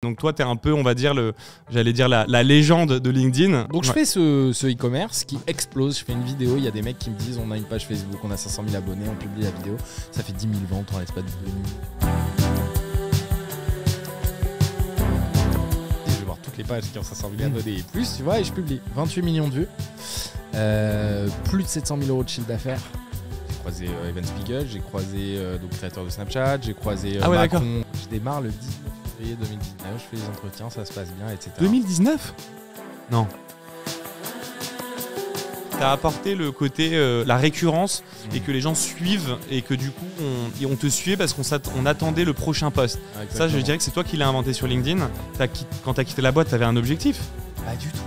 Donc toi, tu es un peu, on va dire, j'allais dire la légende de LinkedIn. Donc je fais ce e-commerce qui explose. Je fais une vidéo, il y a des mecs qui me disent on a une page Facebook, on a 500 000 abonnés, on publie la vidéo. Ça fait 10 000 ventes en l'espace de 2 minutes. Je vais voir toutes les pages qui ont 500 000 abonnés et plus, tu vois, et je publie 28 millions de vues, plus de 700 000 euros de chiffre d'affaires. J'ai croisé Evan Spiegel, j'ai croisé donc créateur de Snapchat, j'ai croisé Macron. Je démarre le 19 février 2019, je fais les entretiens, ça se passe bien, etc. 2019 ? Non. T'as apporté le côté, la récurrence et que les gens suivent et que du coup on te suivait parce qu'on attendait le prochain post. Ah, ça, je dirais que c'est toi qui l'as inventé sur LinkedIn. Quand t'as quitté la boîte, t'avais un objectif ? Pas du tout.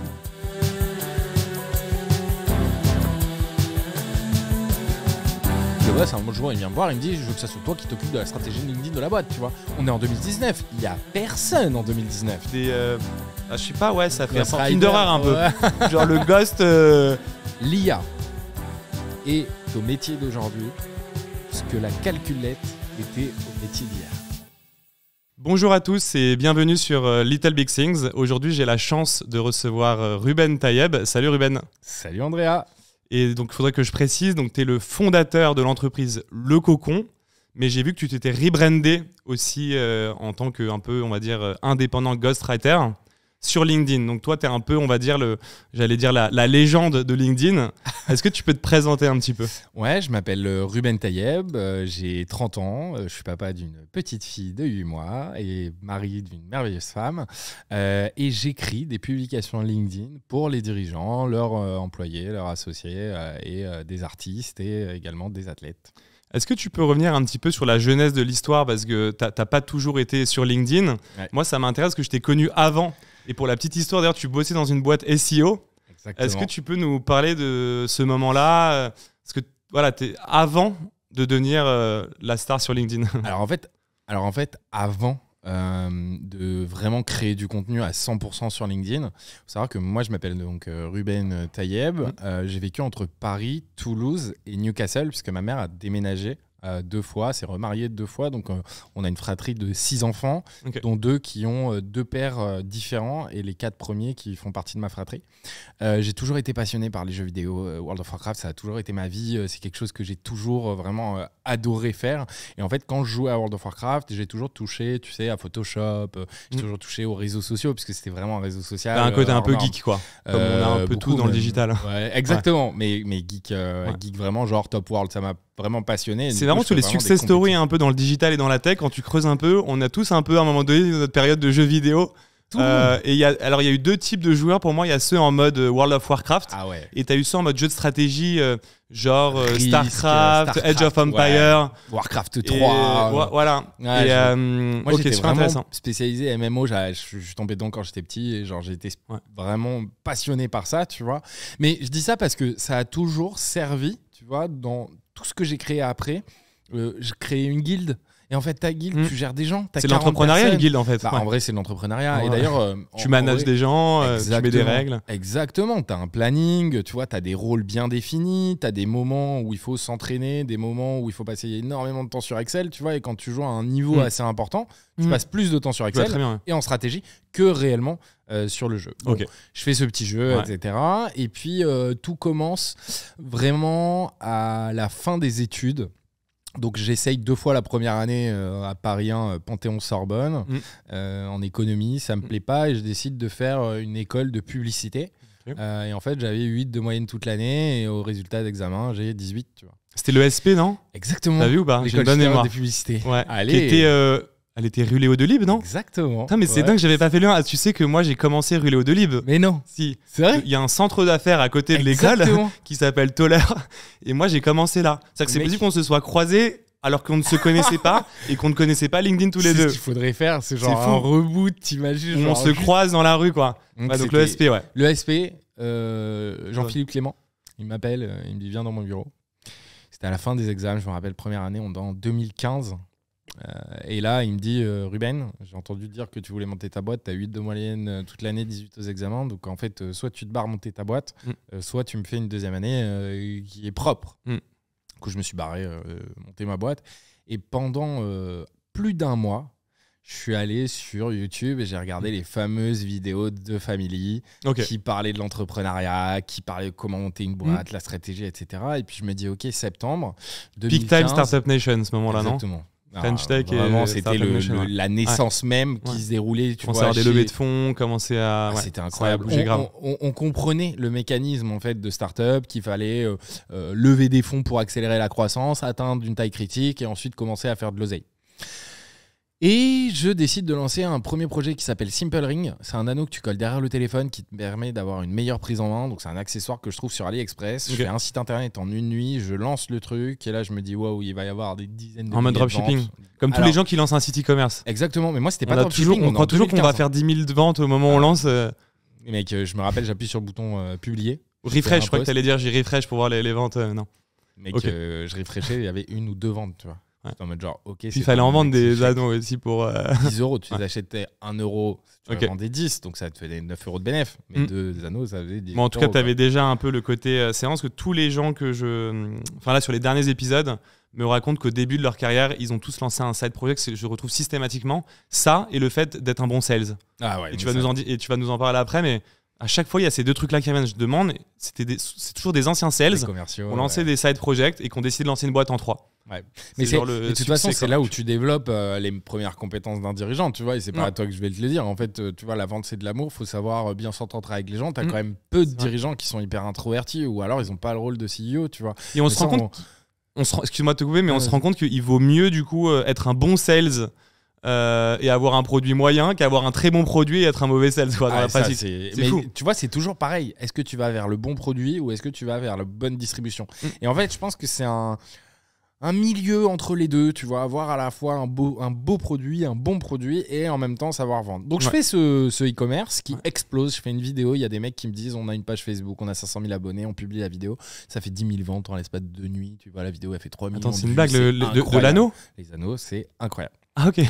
C'est un bon jour, il vient me voir, il me dit je veux que ça soit toi qui t'occupe de la stratégie LinkedIn de la boîte, tu vois. On est en 2019, il y a personne en 2019. Je sais pas, ouais, ça fait un film d'horreur un peu. Genre le ghost. L'IA est au métier d'aujourd'hui ce que la calculette était au métier d'hier. Bonjour à tous et bienvenue sur Little Big Things. Aujourd'hui, j'ai la chance de recevoir Ruben Tayeb. Salut Ruben. Salut Andrea. Et donc, il faudrait que je précise, donc tu es le fondateur de l'entreprise Le Cocon, mais j'ai vu que tu t'étais rebrandé aussi en tant que, un peu, on va dire, indépendant ghostwriter sur LinkedIn. Donc toi, tu es un peu, on va dire, la légende de LinkedIn. Est-ce que tu peux te présenter un petit peu ? Ouais, je m'appelle Ruben Tayeb, j'ai 30 ans, je suis papa d'une petite fille de 8 mois et mari d'une merveilleuse femme. Et j'écris des publications LinkedIn pour les dirigeants, leurs employés, leurs associés et des artistes et également des athlètes. Est-ce que tu peux revenir un petit peu sur la genèse de l'histoire parce que tu n'as pas toujours été sur LinkedIn. Ouais. Moi, ça m'intéresse parce que je t'ai connu avant. Et pour la petite histoire, d'ailleurs, tu bossais dans une boîte SEO. Exactement. Est-ce que tu peux nous parler de ce moment-là ? Parce que voilà, tu es avant de devenir la star sur LinkedIn. Alors en fait, avant de vraiment créer du contenu à 100% sur LinkedIn, il faut savoir que moi, je m'appelle donc Ruben Tayeb. J'ai vécu entre Paris, Toulouse et Newcastle puisque ma mère a déménagé 2 fois, s'est remariée 2 fois, donc on a une fratrie de 6 enfants, okay, dont 2 qui ont 2 pères différents et les 4 premiers qui font partie de ma fratrie. J'ai toujours été passionné par les jeux vidéo, World of Warcraft, ça a toujours été ma vie, c'est quelque chose que j'ai toujours vraiment adoré faire. Et en fait, quand je jouais à World of Warcraft, j'ai toujours touché, tu sais, à Photoshop, j'ai toujours touché aux réseaux sociaux, puisque c'était vraiment un réseau social. T'as un côté un peu geek, quoi. Comme on a un peu tout dans le digital. Ouais, exactement, ouais. mais geek, geek vraiment, genre Top World, ça m'a vraiment passionné. C'est vraiment tous les success stories un peu dans le digital et dans la tech. Quand tu creuses un peu, on a tous un peu à un moment donné notre période de jeux vidéo. Et il y a eu 2 types de joueurs pour moi. Il y a ceux en mode World of Warcraft, et tu as eu ceux en mode jeu de stratégie, genre Starcraft, Age of Empire, Warcraft 3. Voilà. Moi, j'étais vraiment spécialisé MMO. Je suis tombé dedans quand j'étais petit et genre, j'ai été vraiment passionné par ça, tu vois. Mais je dis ça parce que ça a toujours servi, tu vois, dans tout ce que j'ai créé après. J'ai créé une guilde. Et en fait, ta guilde, tu gères des gens. C'est l'entrepreneuriat, une guilde, en fait. En vrai, c'est l'entrepreneuriat. Ouais. Et d'ailleurs, tu manages des gens, tu mets des règles. Exactement. Tu as un planning, tu vois, tu as des rôles bien définis, tu as des moments où il faut s'entraîner, des moments où il faut passer énormément de temps sur Excel, tu vois. Et quand tu joues à un niveau assez important, tu passes plus de temps sur Excel et en stratégie que réellement sur le jeu. Bon, je fais ce petit jeu, etc. Et puis, tout commence vraiment à la fin des études. Donc j'essaye 2 fois la première année à Paris 1, Panthéon-Sorbonne, en économie, ça me plaît pas et je décide de faire une école de publicité. Et en fait, j'avais 8 de moyenne toute l'année et au résultat d'examen, j'ai 18, tu vois. C'était le SP, non ? Exactement. T'as vu ou pas ? J'ai une bonne mémoire. Des publicités. Ouais. Elle était rue Léo Delibes, non ? Exactement. Putain, mais c'est dingue, j'avais pas fait le lien. Tu sais que moi, j'ai commencé rue Léo Delibes. Mais non. Si. C'est vrai ? Il y a un centre d'affaires à côté de l'école qui s'appelle Toller. Et moi, j'ai commencé là. C'est-à-dire que c'est possible qu'on se soit croisés alors qu'on ne se connaissait pas et qu'on ne connaissait pas LinkedIn tous les deux. Ce qu'il faudrait faire, c'est genre un reboot, t'imagines ? On se croise dans la rue, quoi. Donc le SP, Le SP, Jean-Philippe Clément, il m'appelle, il me dit viens dans mon bureau. C'était à la fin des examens, je me rappelle, première année, on est en 2015. Et là, il me dit Ruben, j'ai entendu dire que tu voulais monter ta boîte, tu as 8 de moyenne toute l'année, 18 aux examens. Donc en fait, soit tu te barres monter ta boîte, soit tu me fais une deuxième année qui est propre. Du coup, je me suis barré monter ma boîte. Et pendant plus d'1 mois, je suis allé sur YouTube et j'ai regardé les fameuses vidéos de Family qui parlaient de l'entrepreneuriat, qui parlaient de comment monter une boîte, la stratégie, etc. Et puis je me dis, ok, septembre 2015. Peak time Startup Nation, ce moment-là, non? Exactement. French Tech vraiment, c'était la naissance même qui se déroulait. Tu vois, à des levées de fonds, commencer à. C'était incroyable. On comprenait le mécanisme en fait de startup, qu'il fallait lever des fonds pour accélérer la croissance, atteindre une taille critique et ensuite commencer à faire de l'oseille. Et je décide de lancer un premier projet qui s'appelle Simple Ring. C'est un anneau que tu colles derrière le téléphone qui te permet d'avoir une meilleure prise en main. Donc c'est un accessoire que je trouve sur AliExpress. Je fais un site internet en une nuit, je lance le truc et là je me dis waouh, il va y avoir des dizaines de en mode dropshipping. Comme tous les gens qui lancent un site e-commerce. Exactement, mais moi c'était pas dropshipping. On croit toujours qu'on va faire 10 000 de ventes au moment où on lance. Mec, je me rappelle, j'appuie sur le bouton publier. Refresh, je crois que t'allais dire j'ai refresh pour voir les ventes. Non. Mec, je refreshais, il y avait 1 ou 2 ventes, tu vois. En mode genre, ok. Puis il fallait en vendre des anneaux aussi pour. 10 €, tu les achetais 1 €, tu en vendais 10, donc ça te faisait 9 € de bénéf. Mais 2 anneaux, ça faisait 10 En tout cas, tu avais déjà un peu le côté séance que tous les gens que Enfin là, sur les derniers épisodes, me racontent qu'au début de leur carrière, ils ont tous lancé un side project que je retrouve systématiquement. Ça et le fait d'être un bon sales. Ah ouais. Et tu vas nous en parler après, mais. À chaque fois, il y a ces deux trucs-là qui reviennent. Je demande, c'est toujours des anciens sales qui ont lancé des side projects et qui ont décidé de lancer une boîte en 3. Ouais. Mais de toute façon, c'est là où tu développes les premières compétences d'un dirigeant, tu vois, et c'est pas à toi que je vais te le dire. En fait, tu vois, la vente, c'est de l'amour, il faut savoir bien s'entendre avec les gens. Tu as quand même peu de dirigeants qui sont hyper introvertis ou alors ils n'ont pas le rôle de CEO, tu vois. Et on se rend compte, excuse-moi de te couper, mais on se rend compte qu'il vaut mieux du coup être un bon sales et avoir un produit moyen qu'avoir un très bon produit et être un mauvais sales dans la pratique. C'est fou. Tu vois, c'est toujours pareil. Est-ce que tu vas vers le bon produit ou est-ce que tu vas vers la bonne distribution? Et en fait, je pense que c'est un milieu entre les deux, tu vois, avoir à la fois un beau produit, un bon produit et en même temps savoir vendre. Donc je fais ce e-commerce qui explose. Je fais une vidéo, il y a des mecs qui me disent on a une page Facebook, on a 500 000 abonnés, on publie la vidéo, ça fait 10 000 ventes en l'espace de 2 nuits. Tu vois, la vidéo elle fait 3 millions. Attends, c'est une blague de l'anneau? Les anneaux, c'est incroyable. Ah ok. Et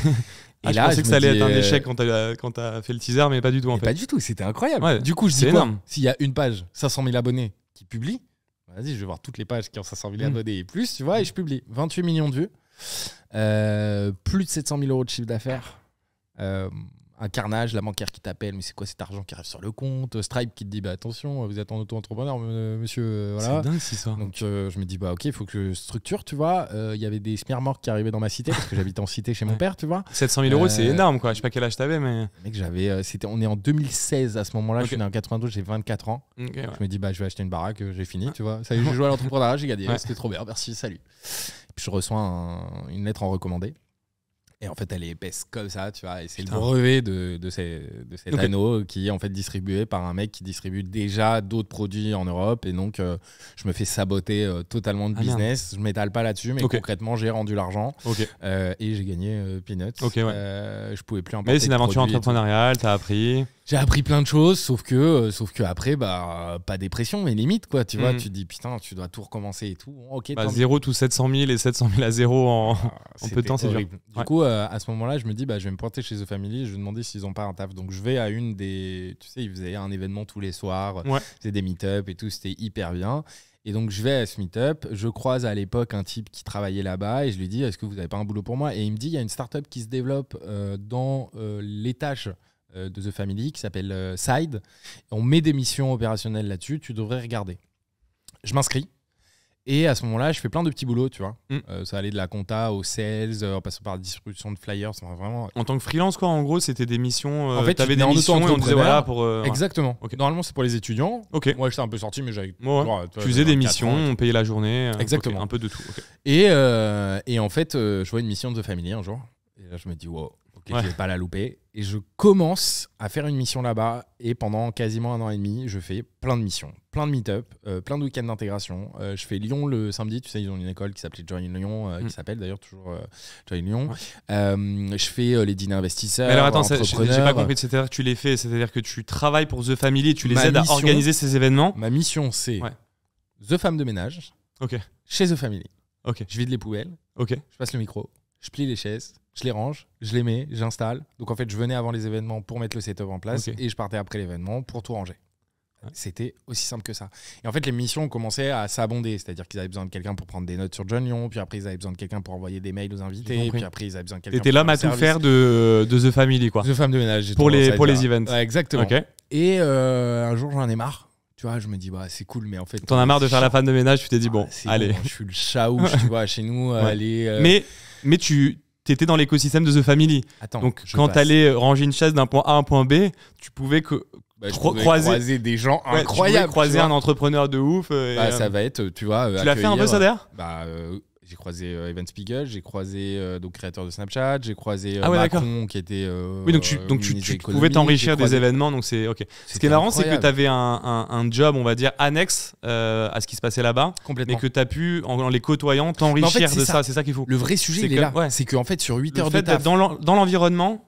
là, je pensais que ça allait être un échec quand t'as fait le teaser, mais pas du tout en fait. Pas du tout, c'était incroyable. Ouais, du coup, je dis quoi? S'il y a une page, 500 000 abonnés qui publie, vas-y, je vais voir toutes les pages qui ont 500 000 abonnés et plus, tu vois, et je publie. 28 millions de vues, plus de 700 000 € de chiffre d'affaires, un carnage, la bancaire qui t'appelle, mais c'est quoi cet argent qui arrive sur le compte, Stripe qui te dit, bah attention, vous êtes en auto-entrepreneur, monsieur, voilà. C'est dingue, c'est ça. Donc je me dis, bah ok, il faut que je structure, tu vois. Il y avait des smearmorks qui arrivaient dans ma cité, parce que j'habitais en cité chez mon père, tu vois. 700 000 €, c'est énorme, quoi. Je sais pas quel âge t'avais, mais. Mec, on est en 2016 à ce moment-là, je suis né en 92, j'ai 24 ans. Je me dis, bah je vais acheter une baraque, j'ai fini, tu vois. Ça y est, j'ai joué à l'entrepreneuriat, j'ai gagné, c'était trop bien, merci, salut. Et puis je reçois une lettre en recommandé. Et en fait, elle est épaisse comme ça, tu vois. Et c'est le brevet de cet anneau qui est en fait distribué par un mec qui distribue déjà d'autres produits en Europe. Et donc, je me fais saboter totalement de business. Je ne m'étale pas là-dessus, mais concrètement, j'ai rendu l'argent et j'ai gagné Peanuts. Je pouvais plus importer. Mais c'est une aventure entrepreneuriale, tu as appris. J'ai appris plein de choses, sauf que après, bah, pas dépression, mais limite, quoi. Tu vois, tu te dis, putain, tu dois tout recommencer et tout. Ok, 0 tout 700 000 et 700 000 à 0 en peu de temps, c'est horrible. Du coup, à ce moment-là, je me dis, bah, je vais me pointer chez The Family, je vais demander s'ils n'ont pas un taf. Donc, je vais à une des. Tu sais, ils faisaient un événement tous les soirs, c'était des meet-up et tout, c'était hyper bien. Et donc, je vais à ce meet-up, je croise à l'époque un type qui travaillait là-bas et je lui dis, est-ce que vous n'avez pas un boulot pour moi? Et il me dit, il y a une start-up qui se développe dans l'étage de The Family qui s'appelle Side. On met des missions opérationnelles là-dessus, tu devrais regarder. Je m'inscris et à ce moment-là, je fais plein de petits boulots, tu vois. Ça allait de la compta au sales, en passant par la distribution de flyers. Vraiment... En tant que freelance, quoi, en gros, c'était des missions. En fait, t'avais des missions et on disait voilà pour. Exactement. Normalement, c'est pour les étudiants. Moi, j'étais un peu sorti, mais j'avais. Tu faisais des missions, on payait la journée. Exactement. Un peu de tout. Et en fait, je vois une mission de The Family un jour. Et là, je me dis, wow. Je vais pas la louper. Et je commence à faire une mission là-bas. Et pendant quasiment 1 an et demi, je fais plein de missions, plein de meet-up, plein de week-ends d'intégration. Je fais Lyon le samedi. Tu sais, ils ont une école qui s'appelait Join Lyon, qui s'appelle d'ailleurs toujours Join Lyon. Je fais les dîners investisseurs. Mais alors attends, j'ai pas compris. C'est-à-dire que tu les fais, c'est-à-dire que tu travailles pour The Family et tu les aides à organiser ces événements. Ma mission, c'est The Femme de ménage chez The Family. Je vide les poubelles. Je passe le micro. Je plie les chaises. Je les range, je les mets, j'installe. Donc en fait, je venais avant les événements pour mettre le setup en place et je partais après l'événement pour tout ranger. C'était aussi simple que ça. Et en fait, les missions commençaient à s'abonder. C'est-à-dire qu'ils avaient besoin de quelqu'un pour prendre des notes sur John Lyon, puis après, ils avaient besoin de quelqu'un pour envoyer des mails aux invités, puis après, ils avaient besoin de quelqu'un T'étais l'homme à tout faire de The Family, quoi. The Femme de ménage. Pour les events. Ouais, exactement. Et un jour, j'en ai marre. Tu vois, je me dis, c'est cool, mais en fait... T'en as marre de faire la femme de ménage, tu t'es dit, allez. Bon, je suis le chaouche, tu vois, chez nous. Mais tu étais dans l'écosystème de The Family. Attends, donc, quand t'allais ranger une chaise d'un point A à un point B, tu pouvais croiser des gens incroyables. Croiser un entrepreneur de ouf. Ça va être, tu vois... Tu l'as fait un peu, ça, d'ailleurs j'ai croisé Evan Spiegel, j'ai croisé donc créateur de Snapchat, j'ai croisé Macron qui était oui, donc tu pouvais t'enrichir des événements, donc c'est ok. Ce qui est marrant, c'est que tu avais un job, on va dire, annexe à ce qui se passait là-bas, mais que tu as pu, en les côtoyant, t'enrichir de ça. C'est ça qu'il faut. Le vrai sujet, il est là. C'est qu'en fait, sur 8 heures de taf... Dans l'environnement...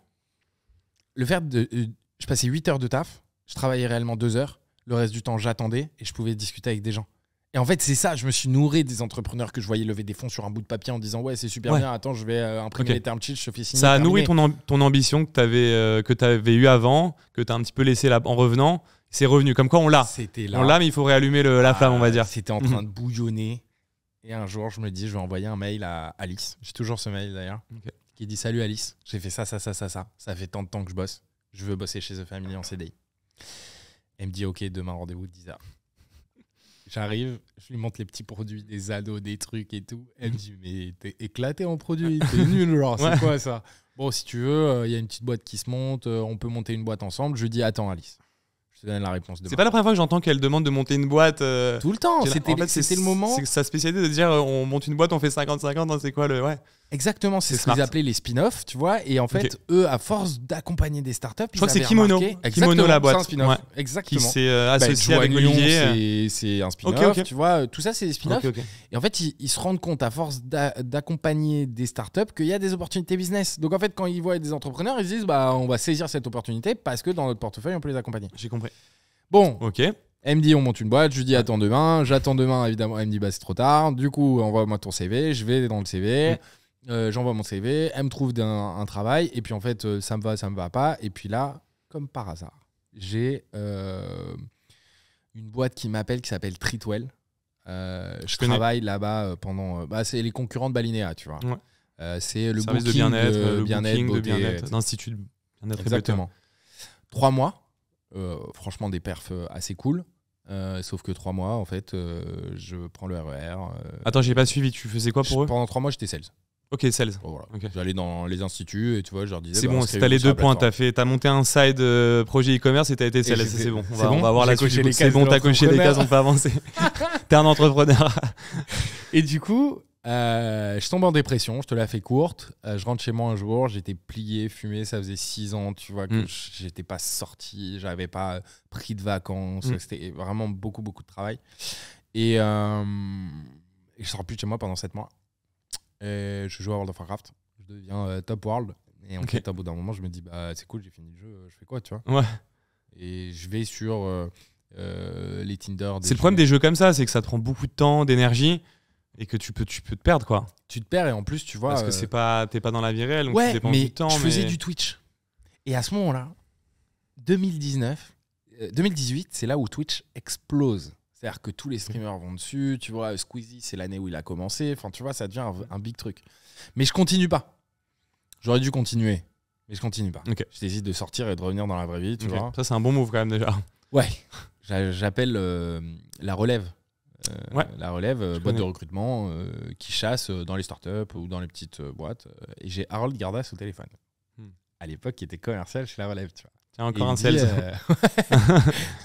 Je passais 8 heures de taf, je travaillais réellement 2 heures, le reste du temps, j'attendais et je pouvais discuter avec des gens. Et en fait, c'est ça, je me suis nourri des entrepreneurs que je voyais lever des fonds sur un bout de papier en disant c'est super bien, attends, je vais imprimer les term sheets, je te fais signer. Ça a nourri ton ambition que tu avais eu avant, que tu as un petit peu laissé là en revenant. C'est revenu, comme quoi on l'a. C'était là. On l'a, mais il faut réallumer la flamme, on va dire. C'était en train de bouillonner. Et un jour, je me dis, je vais envoyer un mail à Alice. J'ai toujours ce mail d'ailleurs. Qui dit, salut Alice, j'ai fait ça. Ça fait tant de temps que je bosse. Je veux bosser chez The Family en CDI. Elle me dit, ok, demain rendez-vous 10h. J'arrive, je lui montre les petits produits, des ados, des trucs et tout. Elle me dit, mais t'es éclaté en produits, t'es nul, genre, c'est quoi ça? Bon, si tu veux, y a une petite boîte qui se monte, on peut monter une boîte ensemble. Je lui dis, attends Alice, je te donne la réponse demain. C'est pas la première fois que j'entends qu'elle demande de monter une boîte. Tout le temps, c'était le moment. C'est sa spécialité de dire, on monte une boîte, on fait 50-50, c'est quoi le... Ouais. Exactement, c'est ce qu'ils appelaient les spin-offs, tu vois. Et en fait, eux, à force d'accompagner des startups, je crois que c'est Kimono. Kimono, la boîte. C'est un spin-off. Ouais. Exactement. Qui s'est associé avec Olivier. C'est un spin-off, tu vois. Tout ça, c'est des spin-offs. Et en fait, ils se rendent compte, à force d'accompagner des startups, qu'il y a des opportunités business. Donc en fait, quand ils voient des entrepreneurs, ils se disent, on va saisir cette opportunité parce que dans notre portefeuille, on peut les accompagner. J'ai compris. Bon. Ok. Elle me dit on monte une boîte, je lui dis attends demain, j'attends demain évidemment, elle me dit c'est trop tard, du coup envoie-moi ton CV, je vais dans le CV, j'envoie mon CV, elle me trouve un travail et puis en fait ça me va pas et puis là, comme par hasard, j'ai une boîte qui m'appelle qui s'appelle Treatwell. Je travaille là-bas pendant, c'est les concurrents de Balinea, tu vois. Ouais. C'est le service booking de bien-être, d'institut de bien-être. Exactement. 3 mois. Franchement des perfs assez cool, sauf que 3 mois en fait je prends le RER. Attends, j'ai pas suivi, tu faisais quoi pour eux? Pendant 3 mois j'étais sales. Ok, sales. Voilà. Okay. J'allais dans les instituts et tu vois, je leur disais c'est bon, t'as les 2 points, t'as monté un side projet e-commerce et t'as été sales, c'est bon. On va voir la suite. C'est bon, t'as coché les cases, on peut avancer. T'es un entrepreneur. Et du coup je tombe en dépression, je te la fais courte. Je rentre chez moi un jour, j'étais plié, fumé, ça faisait 6 ans, tu vois, que j'étais pas sorti, j'avais pas pris de vacances, c'était vraiment beaucoup de travail. Et je sors plus de chez moi pendant 7 mois. Et je joue à World of Warcraft, je deviens top world. Et en fait, au bout d'un moment, je me dis, c'est cool, j'ai fini le jeu, je fais quoi, tu vois? Ouais. Et je vais sur les Tinder. C'est le problème des jeux comme ça, c'est que ça te prend beaucoup de temps, d'énergie. Et que tu peux te perdre, quoi. Tu te perds et en plus, tu vois... Parce que t'es pas dans la vie réelle, donc ouais, tu dépenses du temps. Je faisais du Twitch. Et à ce moment-là, 2018, c'est là où Twitch explose. C'est-à-dire que tous les streamers vont dessus. Tu vois, Squeezie, c'est l'année où il a commencé. Enfin, tu vois, ça devient un big truc. Mais je continue pas. J'aurais dû continuer. Mais je continue pas. Okay. Je décide de sortir et de revenir dans la vraie vie, tu vois. Ça, c'est un bon move quand même, déjà. Ouais. J'appelle la relève. La relève, boîte de recrutement qui chasse dans les startups ou dans les petites boîtes. Et j'ai Harold Gardas au téléphone. À l'époque, qui était commercial chez la relève, tu vois. Tiens, encore un sales.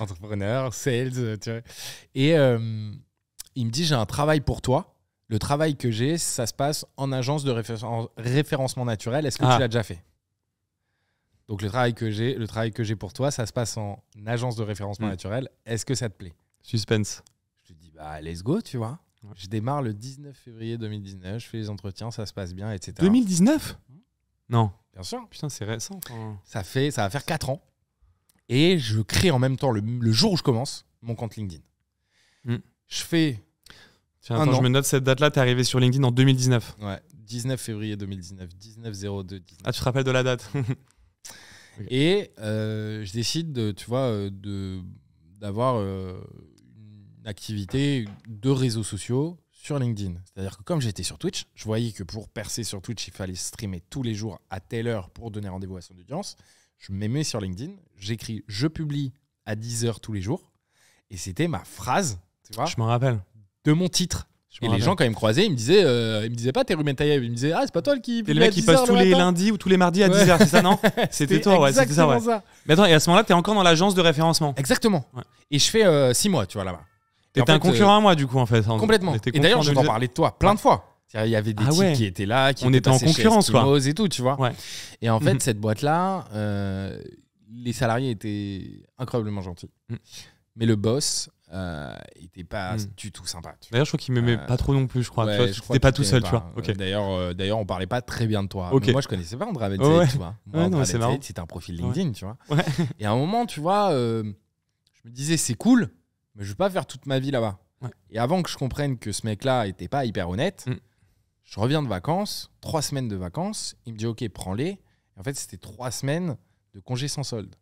Entrepreneur, sales, tu vois. Et il me dit, j'ai un travail pour toi. Le travail que j'ai, ça se passe en agence de référencement naturel. Est-ce que tu l'as déjà fait? Donc le travail que j'ai pour toi, ça se passe en agence de référencement naturel. Est-ce que ça te plaît? Suspense. Je dis, let's go, tu vois. Ouais. Je démarre le 19 février 2019, je fais les entretiens, ça se passe bien, etc. 2019 ? Non. Bien sûr. Putain, c'est récent. Ça va faire 4 ans. Et je crée en même temps, le jour où je commence, mon compte LinkedIn. Je fais... Tiens, attends, je me note cette date-là, t'es arrivé sur LinkedIn en 2019. Ouais, 19 février 2019, 19-02-19. Ah, tu te rappelles de la date? Okay. Et je décide de d'avoir une activité de réseaux sociaux sur LinkedIn. C'est-à-dire que comme j'étais sur Twitch, je voyais que pour percer sur Twitch, il fallait streamer tous les jours à telle heure pour donner rendez-vous à son audience. Je me mets sur LinkedIn, j'écris « Je publie à 10h tous les jours ». Et c'était ma phrase, tu vois, je m'en rappelle, de mon titre. Et les gens, quand ils me croisaient, ils me disaient pas t'es Ruben Taïeb, ils me disaient c'est pas toi qui. T'es le mec qui passe tous les lundis ou tous les mardis à 10h, c'est ça, non? C'était toi, ouais, c'était ça, ouais. Ça. Mais attends, et à ce moment-là, t'es encore dans l'agence de référencement. Exactement. Ouais. Et je fais 6 mois, tu vois, là-bas. T'étais un concurrent à moi, du coup, en fait. Complètement. Et d'ailleurs, je t'en parlais de toi plein de fois. Il y avait des types qui étaient là, qui étaient en concurrence, quoi. Et tout, tu vois. Ouais. Et en fait, cette boîte-là, les salariés étaient incroyablement gentils. Mais le boss. était pas du tout sympa. D'ailleurs, je crois qu'il m'aimait pas trop non plus, je crois. Ouais, tu n'étais pas tout seul, tu vois. Okay. D'ailleurs, on parlait pas très bien de toi. Okay. Mais moi, je connaissais pas André Abenzaïd, tu vois. Moi, André Abenzaïd, c'était un profil LinkedIn, tu vois. Ouais. Et à un moment, tu vois, je me disais, c'est cool, mais je veux pas faire toute ma vie là-bas. Ouais. Et avant que je comprenne que ce mec-là était pas hyper honnête, je reviens de vacances, 3 semaines de vacances. Il me dit, OK, prends-les. Et en fait, c'était 3 semaines de congé sans solde.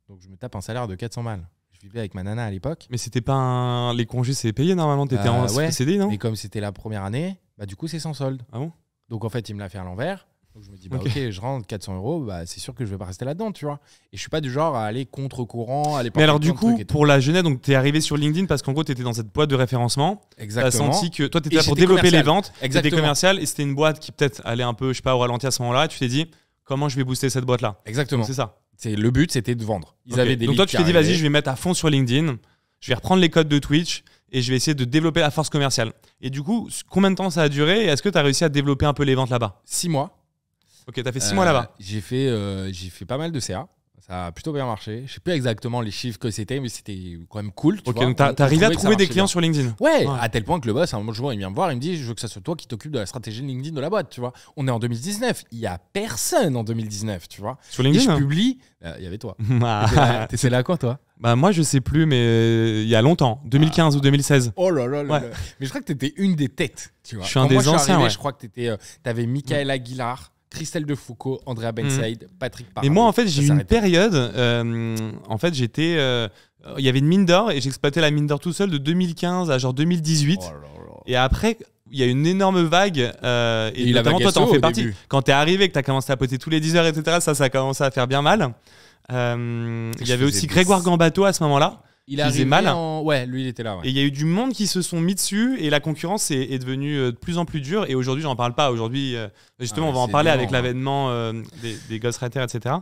Donc, je me tape un salaire de 400 balles. Je vivais avec ma nana à l'époque. Mais c'était pas les congés, c'est payé normalement. T'étais en CDI, non? Et comme c'était la première année, bah du coup c'est sans solde. Ah bon? Donc en fait il me l'a fait à l'envers. Donc je me dis ok, je rentre 400 €, bah c'est sûr que je vais pas rester là-dedans, tu vois. Et je suis pas du genre à aller contre-courant, à aller. Mais alors du coup pour la jeunesse, donc t'es arrivé sur LinkedIn parce qu'en gros t'étais dans cette boîte de référencement. Exactement. T'as senti que toi t'étais là pour développer les ventes. T'étais commercial et c'était une boîte qui peut-être allait un peu, je sais pas, au ralenti à ce moment-là. Et tu t'es dit comment je vais booster cette boîte-là? Exactement. C'est ça. Le but, c'était de vendre. Ils avaient des donc toi, tu t'es dit, vas-y, je vais mettre à fond sur LinkedIn, je vais reprendre les codes de Twitch et je vais essayer de développer la force commerciale. Et du coup, combien de temps ça a duré et est-ce que tu as réussi à développer un peu les ventes là-bas? 6 mois. Ok, tu as fait 6 mois là-bas. J'ai fait pas mal de CA. Ça a plutôt bien marché. Je sais plus exactement les chiffres que c'était, mais c'était quand même cool. Ok, donc t'as arrivé à trouver des clients sur LinkedIn. Ouais, à tel point que le boss, un jour, il vient me voir, il me dit, je veux que ça soit toi qui t'occupes de la stratégie de LinkedIn de la boîte, tu vois. On est en 2019, il y a personne en 2019, tu vois. Sur LinkedIn. Et je publie, il y avait toi. T'étais là quand, toi? Bah moi je sais plus, mais il y a longtemps, 2015 ou 2016, Oh là là là. Mais je crois que t'étais une des têtes, tu vois. Je suis un des anciens. Je crois que t'avais Michael Aguilar. Christelle Defoucault, André Abenzaïd, Patrick Parra. Mais moi, en fait, j'ai eu une période. En fait, j'étais. Il y avait une mine d'or et j'exploitais la mine d'or tout seul de 2015 à genre 2018. Et après, il y a une énorme vague. Et notamment, toi, t'en fais partie. Quand t'es arrivé, que t'as commencé à poter tous les 10 heures, etc., ça a commencé à faire bien mal. Il y avait aussi Grégoire Gambato à ce moment-là. Il a mal. Ouais, lui, il était là. Ouais. Et il y a eu du monde qui se sont mis dessus et la concurrence est devenue de plus en plus dure. Et aujourd'hui, j'en parle pas. Aujourd'hui, justement, on va en parler avec l'avènement des ghostwriters, etc.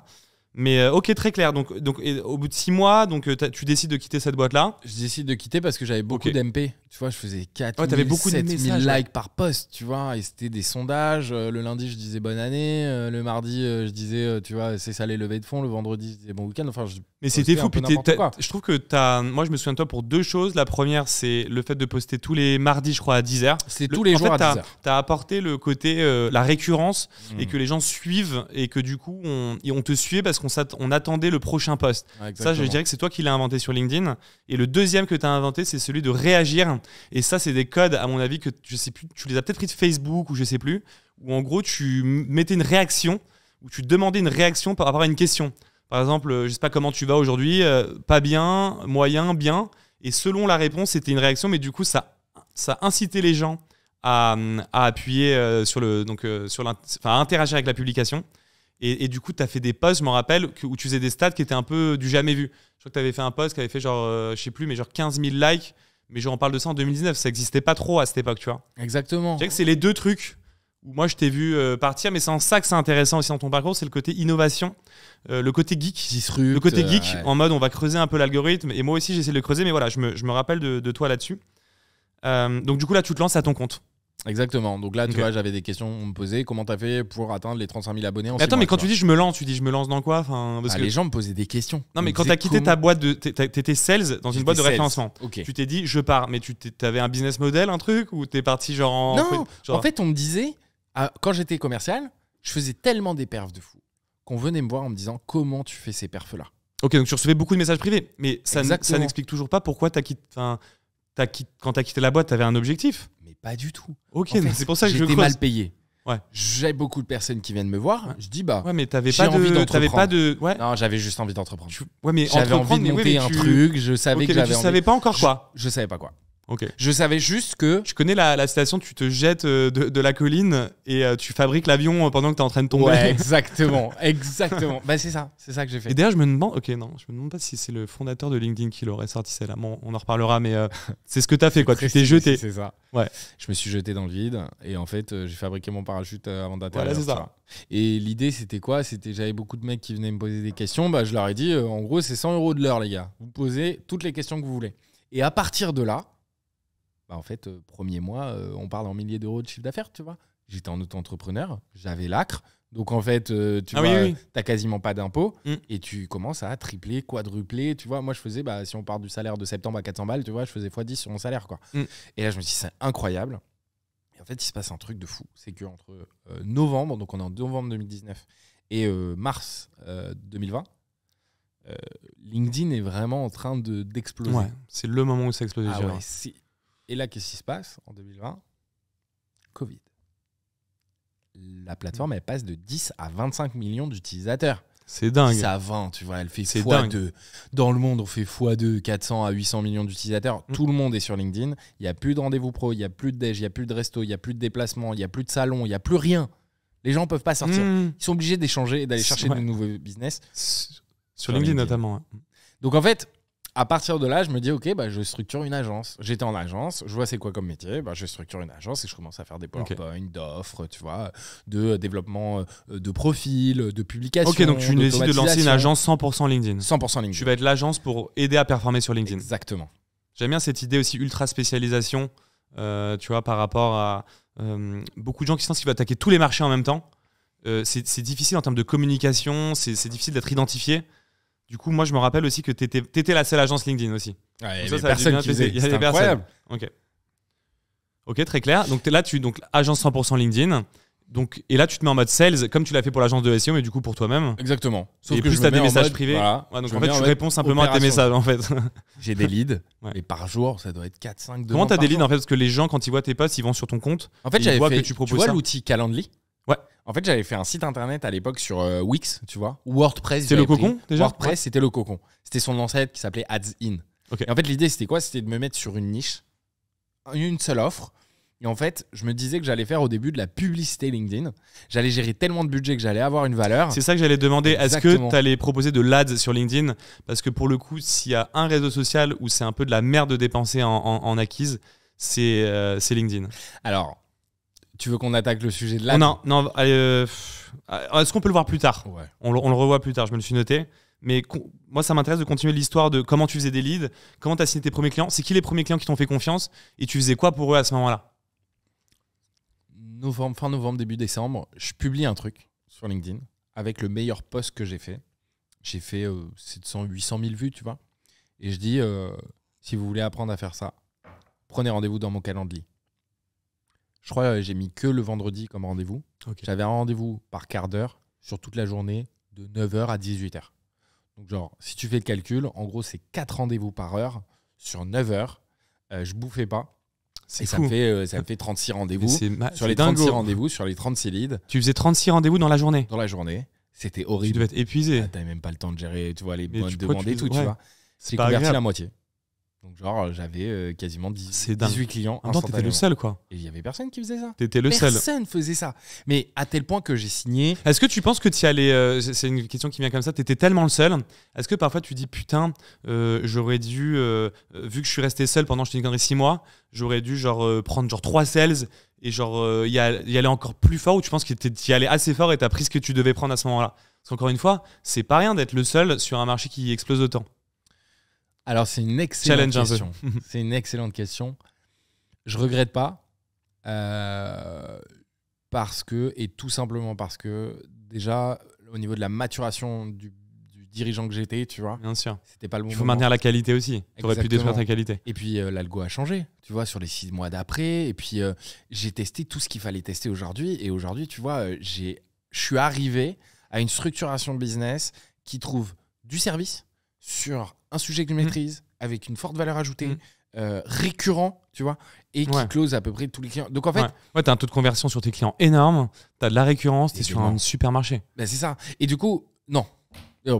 Mais ok, très clair. Donc au bout de 6 mois, tu décides de quitter cette boîte-là. Je décide de quitter parce que j'avais beaucoup d'MP. Tu vois, je faisais 4 000, 7 000 likes par post, tu vois. Et c'était des sondages. Le lundi, je disais bonne année. Le mardi, je disais, tu vois, c'est ça les levées de fonds. Le vendredi, je disais bon week-end. Enfin, mais c'était fou. Puis je trouve que moi, je me souviens de toi pour 2 choses. La première, c'est le fait de poster tous les mardis, je crois, à 10h. C'était tous les jours à 10h. Tu as apporté le côté, la récurrence et que les gens suivent et que du coup, on te suivait parce qu'on attendait le prochain post. Ça, je dirais que c'est toi qui l'as inventé sur LinkedIn. Et le deuxième que tu as inventé, c'est celui de réagir. Et ça, c'est des codes, à mon avis, que je sais plus, tu les as peut-être pris de Facebook ou je sais plus, où en gros, tu mettais une réaction, où tu demandais une réaction par rapport à une question. Par exemple, je sais pas comment tu vas aujourd'hui, pas bien, moyen, bien. Et selon la réponse, c'était une réaction, mais du coup, ça incitait les gens à appuyer à interagir avec la publication. Et du coup, tu as fait des posts, je m'en rappelle, où tu faisais des stats qui étaient un peu du jamais vu. Je crois que tu avais fait un post qui avait fait genre, je sais plus, mais genre 15 000 likes. Mais genre, on parle de ça en 2019, ça n'existait pas trop à cette époque, tu vois. Exactement. Je dirais que c'est les 2 trucs où moi, je t'ai vu partir, mais c'est en ça que c'est intéressant aussi dans ton parcours, c'est le côté innovation, le côté geek. Disrupt, le côté geek, en mode on va creuser un peu l'algorithme. Et moi aussi, j'essaie de le creuser, mais voilà, je me rappelle de toi là-dessus. Donc du coup, là, tu te lances à ton compte. Exactement. Donc là, tu vois, j'avais des questions à me poser. Comment t'as fait pour atteindre les 35 000 abonnés en 6 mois, mais quand tu dis je me lance, tu dis je me lance dans quoi? Parce que les gens me posaient des questions. Non, mais quand t'as quitté ta boîte t'étais sales dans une boîte de référencement. Okay. Tu t'es dit je pars, mais t'avais un business model, un truc, ou t'es parti genre en. Non, en fait, on me disait, quand j'étais commercial, je faisais tellement des perfs de fou qu'on venait me voir en me disant comment tu fais ces perfs-là. Ok, donc tu recevais beaucoup de messages privés, mais ça n'explique toujours pas pourquoi t'as quitté. Quand t'as quitté la boîte, t'avais un objectif. Mais pas du tout. Ok, en fait, c'est pour ça que j'étais mal payé. J'ai beaucoup de personnes qui viennent me voir. Je dis mais t'avais pas de. Ouais. Non, j'avais juste envie d'entreprendre. Mais j'avais envie de monter un truc. Je savais que j'avais. Tu savais pas encore quoi. Je savais pas quoi. Okay. Je savais juste que... Je connais la citation, tu te jettes de la colline et tu fabriques l'avion pendant que tu es en train de tomber. Ouais, exactement. Exactement. Bah, c'est ça que j'ai fait. Et d'ailleurs, je me demande pas si c'est le fondateur de LinkedIn qui l'aurait sorti celle-là. Bon, on en reparlera, mais c'est ce que tu as fait, quoi. Tu t'es jeté. C'est ça. Ouais. Je me suis jeté dans le vide et en fait, j'ai fabriqué mon parachute avant d'atterrir. Voilà, c'est ça. Et l'idée, c'était quoi ? J'avais beaucoup de mecs qui venaient me poser des questions. Bah, je leur ai dit, en gros, c'est 100 € de l'heure, les gars. Vous posez toutes les questions que vous voulez. Et à partir de là, en fait, premier mois, on parle en milliers d'euros de chiffre d'affaires, tu vois. J'étais en auto-entrepreneur, j'avais l'acre. Donc, en fait, t'as quasiment pas d'impôts et tu commences à tripler, quadrupler. Tu vois, moi, je faisais, si on part du salaire de septembre à 400 balles, tu vois, je faisais x10 sur mon salaire, quoi. Et là, je me suis dit, c'est incroyable. Et en fait, il se passe un truc de fou. C'est qu'entre novembre, donc on est en novembre 2019, et mars 2020, LinkedIn est vraiment en train d'exploser. Ouais, c'est le moment où ça explose. Et là, qu'est-ce qui se passe en 2020 ? Covid. La plateforme, elle passe de 10 à 25 millions d'utilisateurs. C'est dingue. 10 à 20, tu vois, elle fait x2. Dans le monde, on fait x2, 400 à 800 millions d'utilisateurs. Tout le monde est sur LinkedIn. Il n'y a plus de rendez-vous pro, il n'y a plus de déj, il n'y a plus de resto, il n'y a plus de déplacement, il n'y a plus de salon, il n'y a plus rien. Les gens ne peuvent pas sortir. Ils sont obligés d'échanger et d'aller chercher de nouveaux business. Sur LinkedIn notamment. Donc en fait, à partir de là, je me dis, ok, je structure une agence. J'étais en agence, je vois c'est quoi comme métier. Je structure une agence et je commence à faire des PowerPoint, d'offres, tu vois, de développement de profils, de publications. Ok, donc tu décides de lancer une agence 100% LinkedIn. 100% LinkedIn. Tu vas être l'agence pour aider à performer sur LinkedIn. Exactement. J'aime bien cette idée aussi ultra spécialisation, tu vois, par rapport à beaucoup de gens qui pensent qu'ils vont attaquer tous les marchés en même temps. C'est difficile en termes de communication, c'est difficile d'être identifié. Du coup, moi, je me rappelle aussi que tu étais la seule agence LinkedIn aussi. Ouais, il y avait personne qui faisait. C'était incroyable. Ok, très clair. Donc là, agence 100% LinkedIn. Et là, tu te mets en mode sales, comme tu l'as fait pour l'agence de SEO, mais du coup pour toi-même. Exactement. Sauf que plus tu as des messages privés. Voilà. Ouais, donc en fait, tu réponds simplement à tes messages, en fait. J'ai des leads, et par jour, ça doit être 4-5 demandes. Comment tu as des leads, en fait ? Parce que les gens, quand ils voient tes posts, ils vont sur ton compte. En fait, j'avais fait, que tu proposes vois l'outil Calendly ? Ouais. En fait, j'avais fait un site internet à l'époque sur Wix, tu vois. WordPress. C'était le cocon déjà ? WordPress, c'était le cocon. C'était son ancêtre qui s'appelait Ads-in. Okay. Et en fait, l'idée, c'était quoi ? C'était de me mettre sur une niche, une seule offre. Et en fait, je me disais que j'allais faire au début de la publicité LinkedIn. J'allais gérer tellement de budget que j'allais avoir une valeur. C'est ça que j'allais demander. Exactement. Est-ce que tu allais proposer de l'ADS sur LinkedIn ? Parce que pour le coup, s'il y a un réseau social où c'est un peu de la merde de dépenser en acquise, c'est LinkedIn. Alors, tu veux qu'on attaque le sujet de l'ADS ? Non. Est-ce qu'on peut le voir plus tard ? Ouais. On le revoit plus tard, je me le suis noté. Mais moi, ça m'intéresse de continuer l'histoire de comment tu faisais des leads, comment tu as signé tes premiers clients, c'est qui les premiers clients qui t'ont fait confiance et tu faisais quoi pour eux à ce moment-là ? Fin novembre, début décembre, je publie un truc sur LinkedIn avec le meilleur post que j'ai fait. J'ai fait 800 000 vues, tu vois. Et je dis, si vous voulez apprendre à faire ça, prenez rendez-vous dans mon calendrier. Je crois que j'ai mis que le vendredi comme rendez-vous. Okay. J'avais un rendez-vous par quart d'heure sur toute la journée de 9h à 18h. Donc genre, si tu fais le calcul, en gros, c'est 4 rendez-vous par heure sur 9 heures. Je bouffais pas. Et ça me fait 36 rendez-vous. Sur les 36 rendez-vous, sur les 36 leads. Tu faisais 36 rendez-vous dans la journée ? Dans la journée. C'était horrible. Tu devais être épuisé. T'avais même pas le temps de gérer, tu vois, les bonnes demandes et tout, tu vois. J'ai converti la moitié. Donc genre, j'avais quasiment 18 clients. Non, t'étais le seul, quoi. Et il y avait personne qui faisait ça. T'étais le seul. Personne faisait ça. Mais à tel point que j'ai signé. Est-ce que tu penses que tu y allais c'est une question qui vient comme ça. T'étais tellement le seul. Est-ce que parfois tu dis putain, j'aurais dû, vu que je suis resté seul pendant, je te dis 6 mois, j'aurais dû prendre 3 sales et y aller encore plus fort, ou tu penses que tu y allais assez fort et t'as pris ce que tu devais prendre à ce moment-là ? Parce qu'encore une fois, c'est pas rien d'être le seul sur un marché qui explose autant. Alors, c'est une excellente question. C'est une excellente question. Je regrette pas tout simplement parce que déjà, au niveau de la maturation du dirigeant que j'étais, tu vois, bien sûr, c'était pas le bon moment. Il faut maintenir la qualité aussi. Tu aurais pu détruire ta qualité. Et puis, l'algo a changé, tu vois, sur les 6 mois d'après. Et puis, j'ai testé tout ce qu'il fallait tester aujourd'hui. Et aujourd'hui, tu vois, je suis arrivé à une structuration de business qui trouve du service sur un sujet que je maîtrise, avec une forte valeur ajoutée, récurrent, tu vois, et qui close à peu près tous les clients. Donc en fait, t'as un taux de conversion sur tes clients énorme, t'as de la récurrence, t'es sur un supermarché. Ben, c'est ça. Et du coup, non.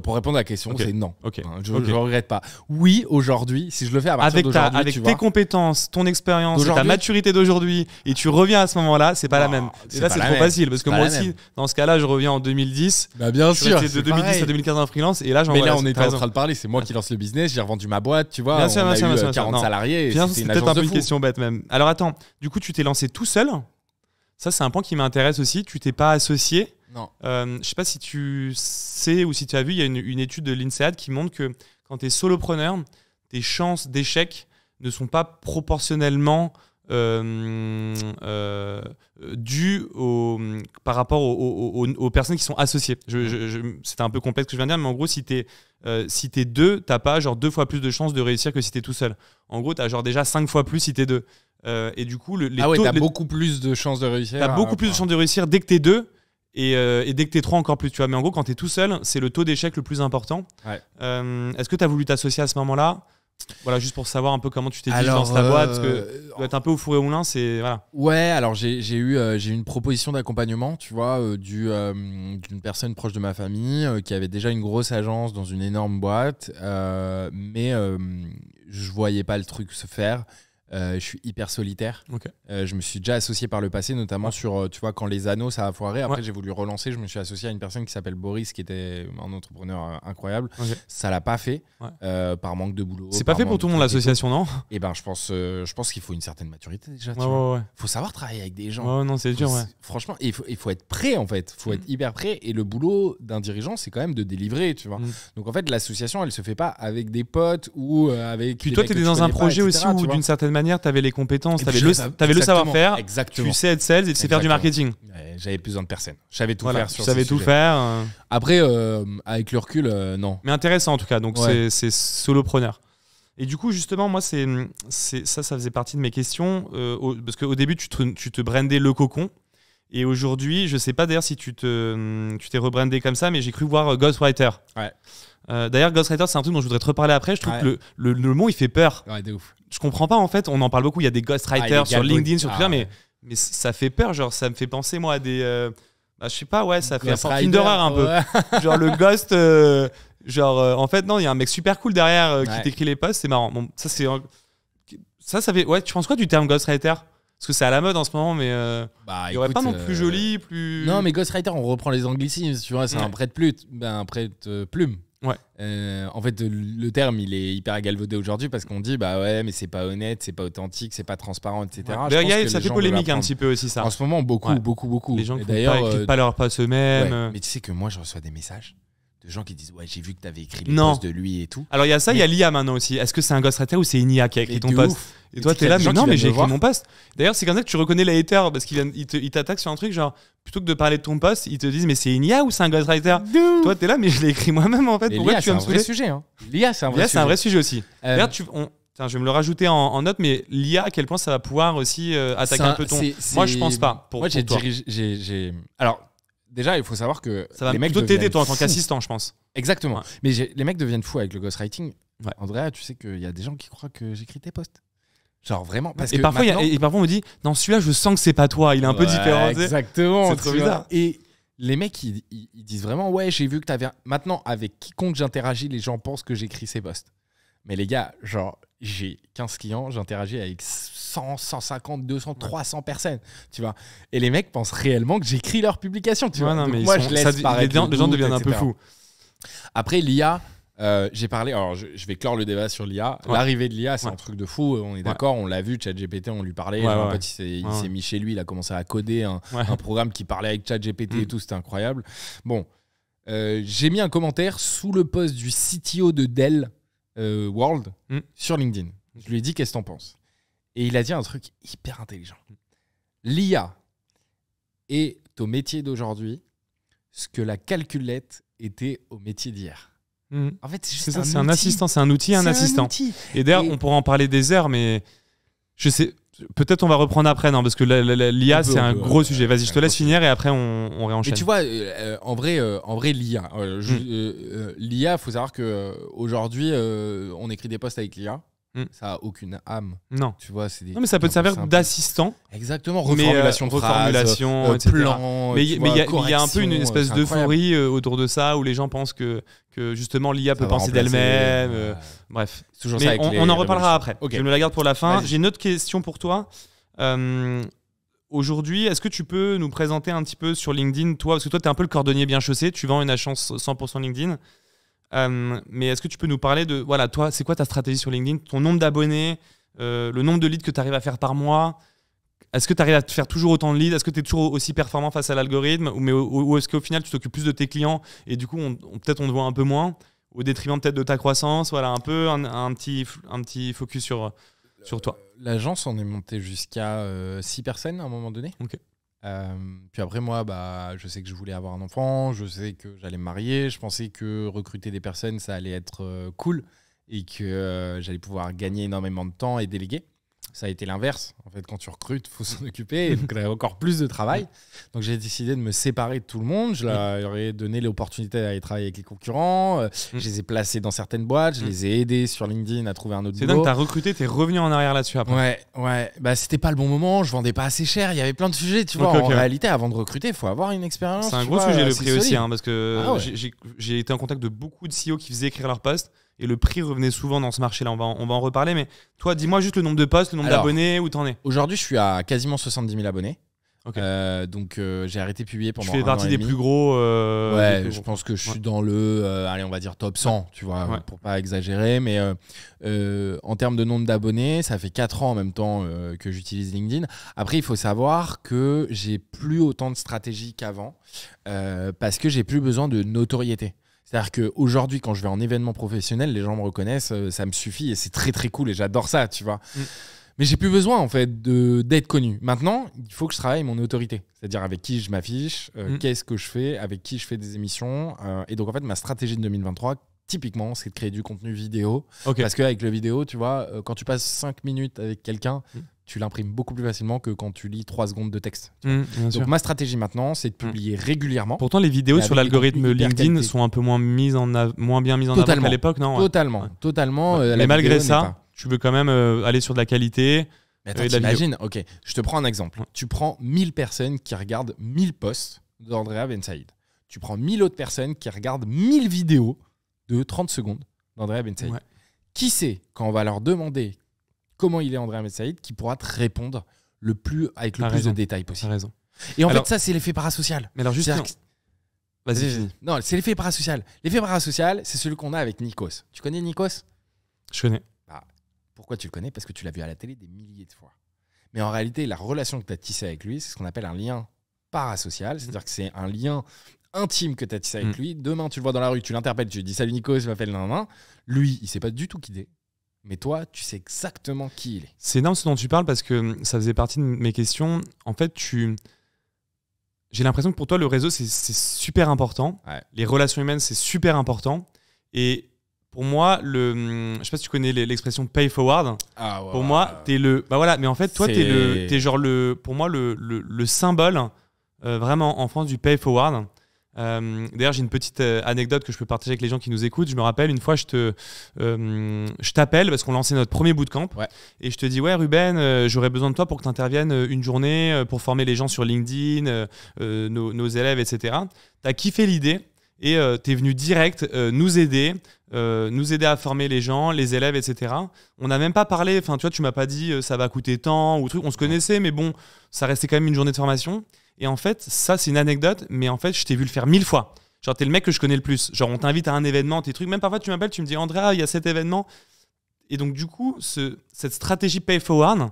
Pour répondre à la question, c'est non. Je regrette pas. Oui, aujourd'hui, si je le fais à partir d'aujourd'hui, avec tes compétences, ton expérience, ta maturité d'aujourd'hui, et tu reviens à ce moment-là, c'est pas la même. Et là, c'est trop facile parce que moi aussi, dans ce cas-là, je reviens en 2010. Bah bien sûr. De 2010 à 2015 en freelance, et là, mais là, on était en train de parler. C'est moi qui lance le business. J'ai revendu ma boîte, tu vois. On a eu 40 salariés. C'est peut-être un peu une question bête même. Alors attends, du coup, tu t'es lancé tout seul. Ça, c'est un point qui m'intéresse aussi. Tu t'es pas associé. Non. Je sais pas si tu sais ou si tu as vu, il y a une étude de l'INSEAD qui montre que quand tu es solopreneur, tes chances d'échec ne sont pas proportionnellement dues par rapport aux personnes qui sont associées. C'était un peu complexe ce que je viens de dire, mais en gros, si t'es deux, t'as pas genre 2 fois plus de chances de réussir que si t'es tout seul. En gros, t'as genre déjà 5 fois plus si t'es deux. Et du coup, t'as beaucoup plus de chances de réussir. T'as beaucoup plus de chances de réussir dès que t'es deux. Et dès que t'es 3 encore plus, tu vois. Mais en gros, quand t'es tout seul, c'est le taux d'échec le plus important. Est-ce que t'as voulu t'associer à ce moment-là? Voilà, juste pour savoir un peu comment tu t'es dit dans ta boîte, parce que tu dois être un peu au four et au moulin, c'est voilà. Ouais, alors j'ai eu une proposition d'accompagnement, tu vois, d'une personne proche de ma famille qui avait déjà une grosse agence dans une énorme boîte, mais je voyais pas le truc se faire. Je suis hyper solitaire. Je me suis déjà associé par le passé, notamment sur, tu vois, quand les anneaux ça a foiré. Après, j'ai voulu relancer. Je me suis associé à une personne qui s'appelle Boris, qui était un entrepreneur incroyable. Ça l'a pas fait par manque de boulot. C'est pas fait pour tout le monde l'association, non? Et ben, je pense qu'il faut une certaine maturité déjà. Faut savoir travailler avec des gens. Non, c'est dur. Franchement, il faut être prêt en fait. Il faut être hyper prêt. Et le boulot d'un dirigeant, c'est quand même de délivrer, tu vois. Donc en fait, l'association, elle se fait pas avec des potes ou avec. Puis toi, t'étais dans un projet aussi où d'une certaine manière, tu avais les compétences, tu avais le savoir-faire, tu sais être sales et tu sais faire du marketing. J'avais besoin de personne. Je savais tout faire sur ce sujet. Tu savais tout faire. Après, avec le recul, non. Mais intéressant en tout cas, donc c'est solopreneur. Et du coup, justement, moi, ça faisait partie de mes questions, parce qu'au début, tu te brandais Le Cocon. Et aujourd'hui, je sais pas d'ailleurs si tu t'es rebrandé comme ça, mais j'ai cru voir Ghostwriter. D'ailleurs, Ghostwriter, c'est un truc dont je voudrais te reparler après. Je trouve que le mot, il fait peur. Ouais, de ouf. Je comprends pas en fait, on en parle beaucoup, il y a des ghostwriters sur LinkedIn, sur Twitter, mais ça fait peur, genre ça me fait penser moi à des je sais pas, ça fait un film d'horreur un peu. Genre le ghost en fait non, il y a un mec super cool derrière qui t'écrit les posts, c'est marrant. Bon, ça fait tu penses quoi du terme ghostwriter? Parce que c'est à la mode en ce moment, mais il y aurait pas non plus joli, plus. Non, mais ghostwriter, on reprend les anglicismes, tu vois, c'est un prête-plume. En fait, le terme il est hyper galvaudé aujourd'hui parce qu'on dit mais c'est pas honnête, c'est pas authentique, c'est pas transparent, etc. Ça fait polémique un petit peu aussi ça. En ce moment, beaucoup. Les gens qui n'écrivent pas leur posts eux-mêmes. Mais tu sais que moi je reçois des messages de gens qui disent j'ai vu que t'avais écrit les posts de lui et tout. Alors il y a ça, il y a l'IA maintenant aussi. Est-ce que c'est un ghostwriter ou c'est une IA qui a écrit ton post? Et toi t'es là, mais non, mais j'ai écrit mon post. D'ailleurs c'est comme ça que tu reconnais les haters parce qu'ils t'attaquent sur un truc genre plutôt que de parler de ton post, ils te disent mais c'est une IA ou c'est un ghostwriter? Toi t'es là, mais je l'ai écrit moi-même en fait. Pourquoi tu vas me saouler? C'est un vrai sujet. L'IA c'est un vrai sujet aussi. D'ailleurs je vais me le rajouter en note, mais l'IA à quel point ça va pouvoir aussi attaquer un peu ton. Moi je pense pas. Moi j'ai alors. Déjà, il faut savoir que ça va les mecs plutôt t'aider toi en tant qu'assistant, je pense. Exactement. Mais les mecs deviennent fous avec le ghostwriting. Andrea, tu sais qu'il y a des gens qui croient que j'écris tes posts. Genre vraiment. Parce que parfois, parfois on me dit non, celui-là, je sens que c'est pas toi. Il est un peu différent. Exactement. C'est trop bizarre. Et les mecs, ils disent vraiment j'ai vu que t'avais. Maintenant, avec quiconque j'interagis, les gens pensent que j'écris ces posts. Mais les gars, genre, j'ai 15 clients, j'interagis avec 100, 150, 200, 300 personnes, tu vois. Et les mecs pensent réellement que j'écris leurs publications, tu vois. Non, mais moi, je laisse paraître les gens deviennent un peu fous. Après, l'IA, j'ai parlé, alors je vais clore le débat sur l'IA. L'arrivée de l'IA, c'est un truc de fou, on est d'accord, on l'a vu, ChatGPT, on lui parlait. En fait, il s'est mis chez lui, il a commencé à coder un programme qui parlait avec ChatGPT et tout, c'était incroyable. Bon, j'ai mis un commentaire sous le post du CTO de Dell World sur LinkedIn. Je lui ai dit qu'est-ce que t'en penses. Et il a dit un truc hyper intelligent. L'IA est au métier d'aujourd'hui ce que la calculette était au métier d'hier. En fait, c'est un assistant, c'est un outil, un assistant. Et d'ailleurs, on pourra en parler des heures, mais je sais. Peut-être on va reprendre après, non, parce que l'IA c'est un gros sujet. Vas-y, je te laisse finir et après on réenchaîne. Mais tu vois, en vrai l'IA, l'IA, faut savoir que aujourd'hui on écrit des posts avec l'IA. Ça a aucune âme. Non. Tu vois, non, mais ça peut te servir d'assistant. Exactement. Reformulation de phrases, plan. Mais il y a un peu une espèce d'euphorie autour de ça où les gens pensent que justement l'IA peut penser d'elle-même. Bref. Toujours mais ça avec on en reparlera après. Okay. Je me la garde pour la fin. J'ai une autre question pour toi. Aujourd'hui, est-ce que tu peux nous présenter un petit peu sur LinkedIn, toi, parce que toi, tu es un peu le cordonnier bien chaussé, tu vends une agence 100% LinkedIn. Mais est-ce que tu peux nous parler de, voilà, toi, c'est quoi ta stratégie sur LinkedIn, ton nombre d'abonnés, le nombre de leads que tu arrives à faire par mois? Est-ce que tu arrives à faire toujours autant de leads? Est-ce que tu es toujours aussi performant face à l'algorithme? Ou est-ce qu'au final, tu t'occupes plus de tes clients et du coup, peut-être on te voit un peu moins, au détriment peut-être de ta croissance? Voilà, un peu un petit focus sur toi. L'agence, on est monté jusqu'à 6 personnes à un moment donné. Ok. Puis après, moi, je sais que je voulais avoir un enfant, je sais que j'allais me marier, je pensais que recruter des personnes, ça allait être cool et que j'allais pouvoir gagner énormément de temps et déléguer. Ça a été l'inverse. En fait, quand tu recrutes, il faut s'en occuper. Et donc, il y a encore plus de travail. Donc, j'ai décidé de me séparer de tout le monde. Je leur ai donné l'opportunité d'aller travailler avec les concurrents. Je les ai placés dans certaines boîtes. Je les ai aidés sur LinkedIn à trouver un autre boulot. C'est dingue, tu as recruté, tu es revenu en arrière là-dessus après. Ouais. C'était pas le bon moment. Je vendais pas assez cher. Il y avait plein de sujets. Tu vois, en réalité, avant de recruter, il faut avoir une expérience. C'est un gros sujet, le prix aussi. Parce que j'ai été en contact de beaucoup de CEO qui faisaient écrire leur poste. Et le prix revenait souvent dans ce marché-là. On va en reparler. Mais toi, dis-moi juste le nombre de postes, le nombre d'abonnés, où t'en es. Aujourd'hui, je suis à quasiment 70 000 abonnés. Okay. Donc, j'ai arrêté de publier pendant un an. Tu fais partie des plus gros. Je pense que je suis dans le, allez, on va dire top 100, tu vois, pour pas exagérer. Mais en termes de nombre d'abonnés, ça fait 4 ans en même temps que j'utilise LinkedIn. Après, il faut savoir que j'ai plus autant de stratégie qu'avant parce que j'ai plus besoin de notoriété. C'est-à-dire qu'aujourd'hui, quand je vais en événement professionnel, les gens me reconnaissent, ça me suffit et c'est très très cool et j'adore ça, tu vois. Mais j'ai plus besoin en fait d'être connu. Maintenant, il faut que je travaille mon autorité, c'est-à-dire avec qui je m'affiche, qu'est-ce que je fais, avec qui je fais des émissions. Et donc en fait, ma stratégie de 2023, typiquement, c'est de créer du contenu vidéo. Parce qu'avec le vidéo, tu vois, quand tu passes 5 minutes avec quelqu'un, tu l'imprimes beaucoup plus facilement que quand tu lis 3 secondes de texte. Donc ma stratégie maintenant, c'est de publier régulièrement. Pourtant, les vidéos sur l'algorithme LinkedIn sont un peu moins bien mises en avant qu'à l'époque, non? Totalement. Mais malgré ça, tu veux quand même aller sur de la qualité. Mais attends, t'imagines, ok, je te prends un exemple. Tu prends 1000 personnes qui regardent 1000 posts d'Andrea Ben Saïd. Tu prends 1000 autres personnes qui regardent 1000 vidéos de 30 secondes d'Andrea Ben Saïd. Qui sait, quand on va leur demander comment il est Andrea Ben Saïd, qui pourra te répondre avec le plus de détails possible. T'as raison. Et en fait, ça, c'est l'effet parasocial. Mais alors justement... Vas-y, finis. Non, c'est l'effet parasocial. L'effet parasocial, c'est celui qu'on a avec Nikos. Tu connais Nikos? Je connais. Pourquoi tu le connais? Parce que tu l'as vu à la télé des milliers de fois. Mais en réalité, la relation que tu as tissée avec lui, c'est ce qu'on appelle un lien parasocial. C'est-à-dire que c'est un lien intime que tu as tissé avec lui. Demain, tu le vois dans la rue, tu l'interpelles, tu lui dis « Salut Nikos, je m'appelle nan. Lui, il ne sait pas du tout qui il est. Mais toi, tu sais exactement qui il est. C'est énorme ce dont tu parles parce que ça faisait partie de mes questions. En fait, j'ai l'impression que pour toi, le réseau, c'est super important. Ouais. Les relations humaines, c'est super important. Et pour moi, je sais pas si tu connais l'expression pay forward. Pour moi, t'es le. Bah voilà, mais en fait, toi, t'es genre pour moi le symbole vraiment en France du pay forward. D'ailleurs, j'ai une petite anecdote que je peux partager avec les gens qui nous écoutent. Je me rappelle une fois, je t'appelle parce qu'on lançait notre premier bootcamp et je te dis Ruben, j'aurais besoin de toi pour que tu interviennes une journée pour former les gens sur LinkedIn, nos élèves, etc. Tu as kiffé l'idée et tu es venu direct nous aider à former les gens, les élèves, etc. On n'a même pas parlé, enfin tu vois, tu m'as pas dit ça va coûter tant ou truc, on se connaissait, mais bon, ça restait quand même une journée de formation. Et en fait, ça, c'est une anecdote, mais en fait, je t'ai vu le faire 1000 fois. Genre, t'es le mec que je connais le plus. Genre, on t'invite à un événement, tes trucs. Même parfois, tu m'appelles, tu me dis, Andrea, il y a cet événement. Et donc, du coup, cette stratégie pay forward,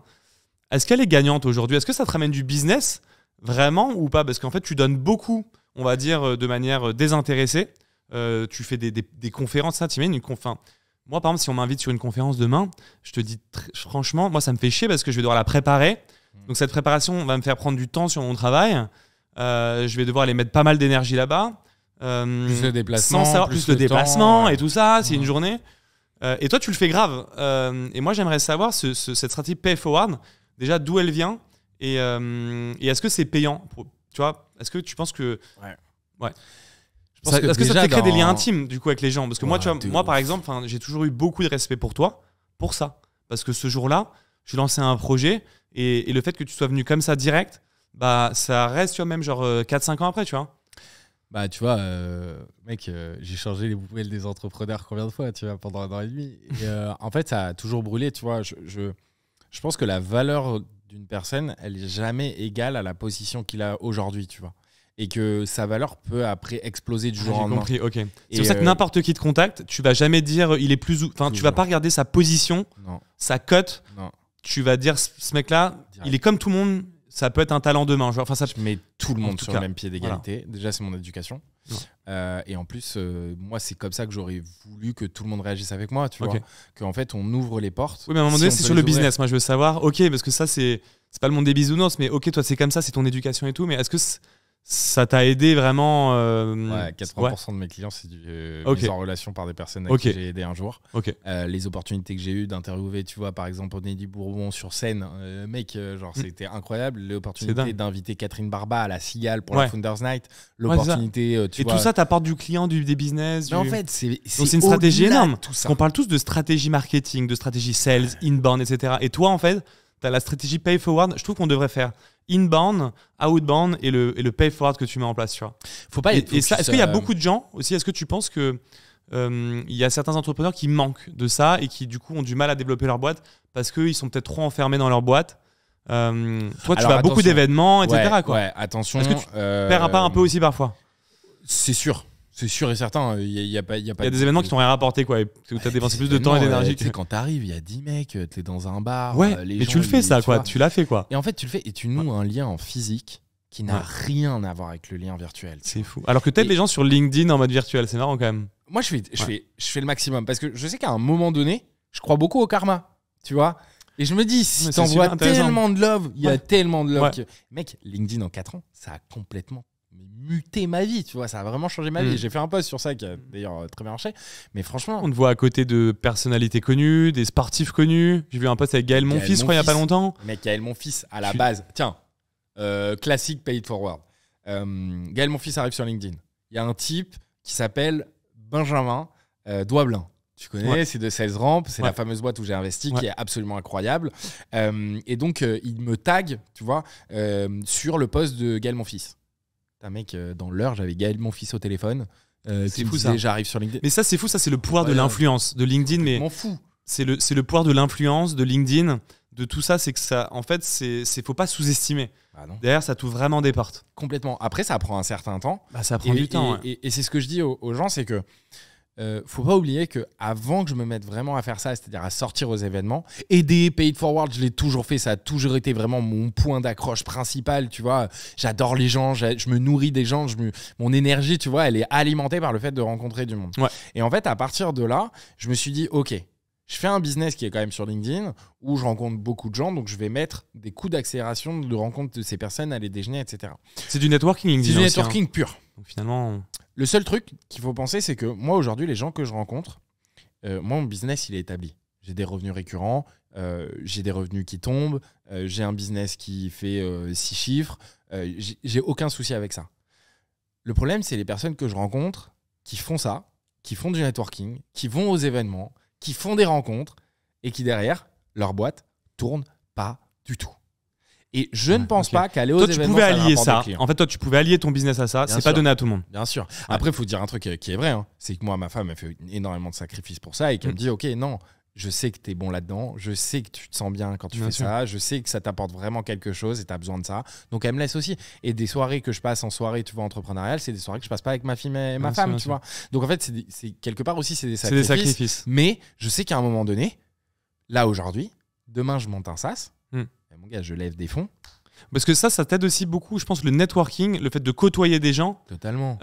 est-ce qu'elle est gagnante aujourd'hui? Est-ce que ça te ramène du business, vraiment, ou pas? Parce qu'en fait, tu donnes beaucoup, on va dire, de manière désintéressée. Tu fais des conférences, ça, t'imagines une conférence. Moi, par exemple, si on m'invite sur une conférence demain, je te dis, franchement, moi, ça me fait chier parce que je vais devoir la préparer. Donc cette préparation va me faire prendre du temps sur mon travail. Je vais devoir aller mettre pas mal d'énergie là-bas. Plus le déplacement. Sans savoir, plus le déplacement et tout ça. C'est une journée. Et toi, tu le fais grave. Et moi, j'aimerais savoir cette stratégie pay forward, déjà d'où elle vient et est-ce que c'est payant tu vois, est-ce que tu penses que... Ouais. Est-ce que ça te crée des liens intimes du coup avec les gens? Parce que moi, tu vois, moi par exemple, j'ai toujours eu beaucoup de respect pour toi, pour ça. parce que ce jour-là, je lançais un projet et le fait que tu sois venu comme ça direct, bah, ça reste, tu vois, même genre 4-5 ans après, tu vois. Bah, tu vois, mec, j'ai changé les poubelles des entrepreneurs combien de fois, tu vois, pendant 1 an et demi. Et en fait, ça a toujours brûlé, tu vois. Je pense que la valeur d'une personne, elle n'est jamais égale à la position qu'il a aujourd'hui, tu vois. Et que sa valeur peut après exploser du jour au lendemain. J'ai compris, ok. C'est pour ça que n'importe qui te contacte, tu vas jamais dire il est plus ou... Enfin, tu vas pas regarder sa position, sa cote. Non. Tu vas dire ce mec-là, il est comme tout le monde, ça peut être un talent demain. Genre, enfin, ça... Je mets tout le monde sur le même pied d'égalité. Voilà. Déjà, c'est mon éducation. Et en plus, moi, c'est comme ça que j'aurais voulu que tout le monde réagisse avec moi, tu vois. Qu'en fait, on ouvre les portes. Oui, mais à un moment donné, c'est sur le business. Moi, je veux savoir, ok, parce que ça, c'est pas le monde des bisounours, mais ok, toi, c'est comme ça, c'est ton éducation et tout, mais est-ce que ça t'a aidé vraiment Ouais, 80% de mes clients, c'est mise en relation par des personnes à qui j'ai aidé un jour. Les opportunités que j'ai eues d'interviewer, tu vois, par exemple, Nelly Bourbon sur scène, mec, genre, c'était incroyable. L'opportunité d'inviter Catherine Barba à la Cigale pour la Founders Night. L'opportunité, tu vois. Et tout ça, t'apportes du client, des business. Mais en fait, c'est une stratégie énorme. On parle tous de stratégie marketing, de stratégie sales, inbound, etc. Et toi, en fait, t'as la stratégie pay forward. Je trouve qu'on devrait faire inbound, outbound et le pay forward que tu mets en place, tu vois. Faut pas être ça, est-ce qu'il y a beaucoup de gens aussi, est-ce que tu penses que il y a certains entrepreneurs qui manquent de ça et qui du coup ont du mal à développer leur boîte parce qu'ils sont peut-être trop enfermés dans leur boîte? Toi, tu vas à beaucoup d'événements, etc. Ouais, attention. Est-ce que tu perds pas un peu aussi parfois? C'est sûr. C'est sûr et certain, il y a des événements qui t'ont rien rapporté, quoi, et où t'as dépensé plus de temps et d'énergie. Quand t'arrives, il y a 10 mecs, t'es dans un bar. Mais tu le fais, ça, quoi. Tu l'as fait, quoi. Et en fait, tu le fais et tu noues un lien en physique qui n'a rien à voir avec le lien virtuel. C'est fou. Alors que peut-être les gens sur LinkedIn en mode virtuel, c'est marrant quand même. Moi, je fais le maximum parce que je sais qu'à un moment donné, je crois beaucoup au karma, tu vois. Et je me dis, si t'envoies tellement de love, il y a tellement de love. Mec, LinkedIn en 4 ans, ça a complètement muté ma vie, tu vois, ça a vraiment changé ma vie. J'ai fait un post sur ça qui a d'ailleurs très bien marché, mais franchement, on te voit à côté de personnalités connues, des sportifs connus. J'ai vu un post avec Gaël Monfils, je crois, il y a pas longtemps. Mec, Gaël Monfils à la base, tiens, classique pay it forward. Gaël Monfils arrive sur LinkedIn. Il y a un type qui s'appelle Benjamin Douablin. Tu connais, c'est de Sales Ramp, c'est la fameuse boîte où j'ai investi qui est absolument incroyable. Et donc, il me tag, tu vois, sur le post de Gaël Monfils. Un mec, dans l'heure, j'avais Gaël Monfils au téléphone. C'est fou ça. J'arrive sur LinkedIn. Mais ça, c'est fou, ça, c'est le pouvoir de l'influence de LinkedIn. Mais m'en fous. C'est le pouvoir de l'influence de LinkedIn, de tout ça. C'est que ça, en fait, faut pas sous-estimer. Derrière, ça t'ouvre vraiment des portes. Complètement. Après, ça prend un certain temps. Ça prend du temps. Et c'est ce que je dis aux gens, c'est que faut pas oublier que avant que je me mette vraiment à faire ça, c'est-à-dire à sortir aux événements, aider, pay it forward, je l'ai toujours fait, ça a toujours été vraiment mon point d'accroche principal, tu vois. J'adore les gens, je me nourris des gens, mon énergie, tu vois, elle est alimentée par le fait de rencontrer du monde. Et en fait, à partir de là, je me suis dit, ok, je fais un business qui est quand même sur LinkedIn où je rencontre beaucoup de gens, donc je vais mettre des coups d'accélération de rencontre de ces personnes, aller déjeuner, etc. C'est du networking LinkedIn. C'est du networking pur. Donc finalement, le seul truc qu'il faut penser, c'est que moi aujourd'hui, les gens que je rencontre, moi mon business il est établi. J'ai des revenus récurrents, j'ai des revenus qui tombent, j'ai un business qui fait 6 chiffres, j'ai aucun souci avec ça. Le problème, c'est les personnes que je rencontre qui font ça, qui font du networking, qui vont aux événements, qui font des rencontres et qui derrière, leur boîte tourne pas du tout. Et je ne pense pas qu'aller aux événements, tu pouvais allier ça. En fait, toi, tu pouvais allier ton business à ça. C'est pas donné à tout le monde. Bien sûr. Après, il faut dire un truc qui est vrai. Hein. C'est que moi, ma femme a fait énormément de sacrifices pour ça et qu'elle me dit, ok, non, je sais que tu es bon là-dedans. Je sais que tu te sens bien quand tu fais ça. Je sais que ça t'apporte vraiment quelque chose et tu as besoin de ça. Donc, elle me laisse aussi. Et des soirées que je passe en soirée, tu vois, entrepreneuriale, c'est des soirées que je passe pas avec ma fille et ma femme, tu vois. Donc, en fait, c'est quelque part aussi, c'est des sacrifices. Mais je sais qu'à un moment donné, là, aujourd'hui, demain, je monte un SaaS. Et mon gars, je lève des fonds. Parce que ça t'aide aussi beaucoup, je pense, le networking, le fait de côtoyer des gens. Totalement.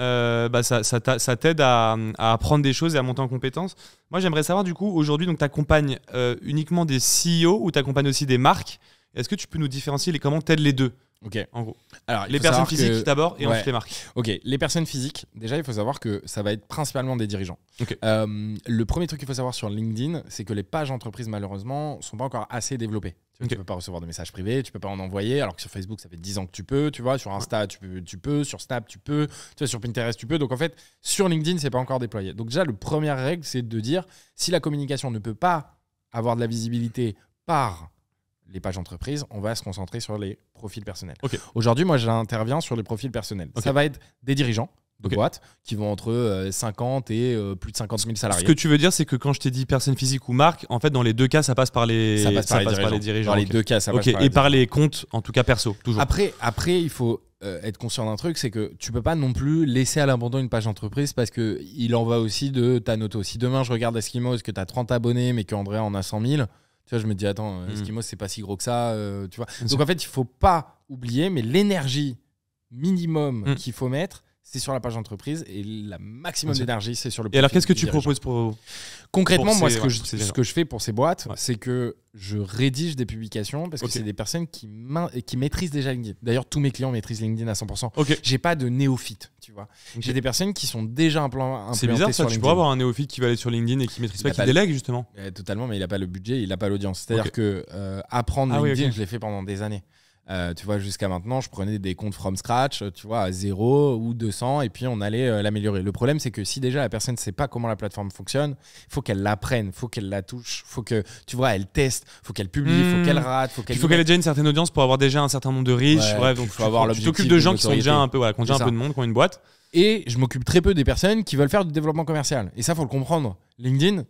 Ça t'aide à apprendre des choses et à monter en compétences. Moi, j'aimerais savoir, du coup, aujourd'hui, tu accompagnes uniquement des CEO ou tu accompagnes aussi des marques. Est-ce que tu peux nous différencier comment t'aides les deux? Ok. En gros. Alors, les personnes physiques d'abord et ensuite les marques. Ok. Les personnes physiques, déjà, il faut savoir que ça va être principalement des dirigeants. Okay. Le premier truc qu'il faut savoir sur LinkedIn, c'est que les pages entreprises, malheureusement, ne sont pas encore assez développées. Tu ne peux pas recevoir de messages privés, tu ne peux pas en envoyer, alors que sur Facebook, ça fait 10 ans que tu peux, tu vois. Sur Insta, tu peux, sur Snap, tu peux, tu vois, sur Pinterest, tu peux. Donc, en fait, sur LinkedIn, ce n'est pas encore déployé. Donc, déjà, la première règle, c'est de dire, si la communication ne peut pas avoir de la visibilité par les pages entreprises, on va se concentrer sur les profils personnels. Aujourd'hui, moi, j'interviens sur les profils personnels. Ça va être des dirigeants de boîtes qui vont entre 50 et plus de 50 000 salariés. Ce que tu veux dire, c'est que quand je t'ai dit personne physique ou marque, en fait, dans les deux cas, ça passe par les, dirigeants. Dans les deux cas, ça passe par les par les comptes, en tout cas perso, toujours. Après il faut être conscient d'un truc, c'est que tu peux pas non plus laisser à l'abandon une page entreprise parce qu'il en va aussi de ta noto. Si demain, je regarde Eskimos, que tu as 30 abonnés, mais qu'Andrea en a 100 000, tu vois, je me dis, attends, Eskimos, c'est pas si gros que ça. Tu vois. Donc, en fait, il faut pas oublier, mais l'énergie minimum qu'il faut mettre, c'est sur la page entreprise et le maximum d'énergie, c'est sur le profil. Et alors, qu'est-ce que tu proposes pour concrètement, moi, ce que je fais pour ces boîtes, c'est que je rédige des publications parce que c'est des personnes qui maîtrisent déjà LinkedIn. D'ailleurs, tous mes clients maîtrisent LinkedIn à 100%. J'ai pas de néophyte, tu vois. J'ai des personnes qui sont déjà implantées. C'est bizarre, ça. Tu pourrais avoir un néophyte qui va aller sur LinkedIn et qui maîtrise pas, qui délègue justement. Totalement, mais il a pas le budget, il a pas l'audience. C'est-à-dire que apprendre LinkedIn, je l'ai fait pendant des années. Tu vois, jusqu'à maintenant, je prenais des comptes from scratch, tu vois, à 0 ou 200, et puis on allait l'améliorer. Le problème, c'est que si déjà la personne ne sait pas comment la plateforme fonctionne, il faut qu'elle l'apprenne, il faut qu'elle la touche, il faut que, tu vois, elle teste, il faut qu'elle publie, il faut qu'elle rate, il faut qu'elle ait déjà une certaine audience pour avoir déjà un certain nombre de reach. Bref, donc tu t'occupes de gens qui sont déjà un peu, qui ont déjà un peu de monde, qui ont une boîte. Et je m'occupe très peu des personnes qui veulent faire du développement commercial. Et ça, faut le comprendre. LinkedIn,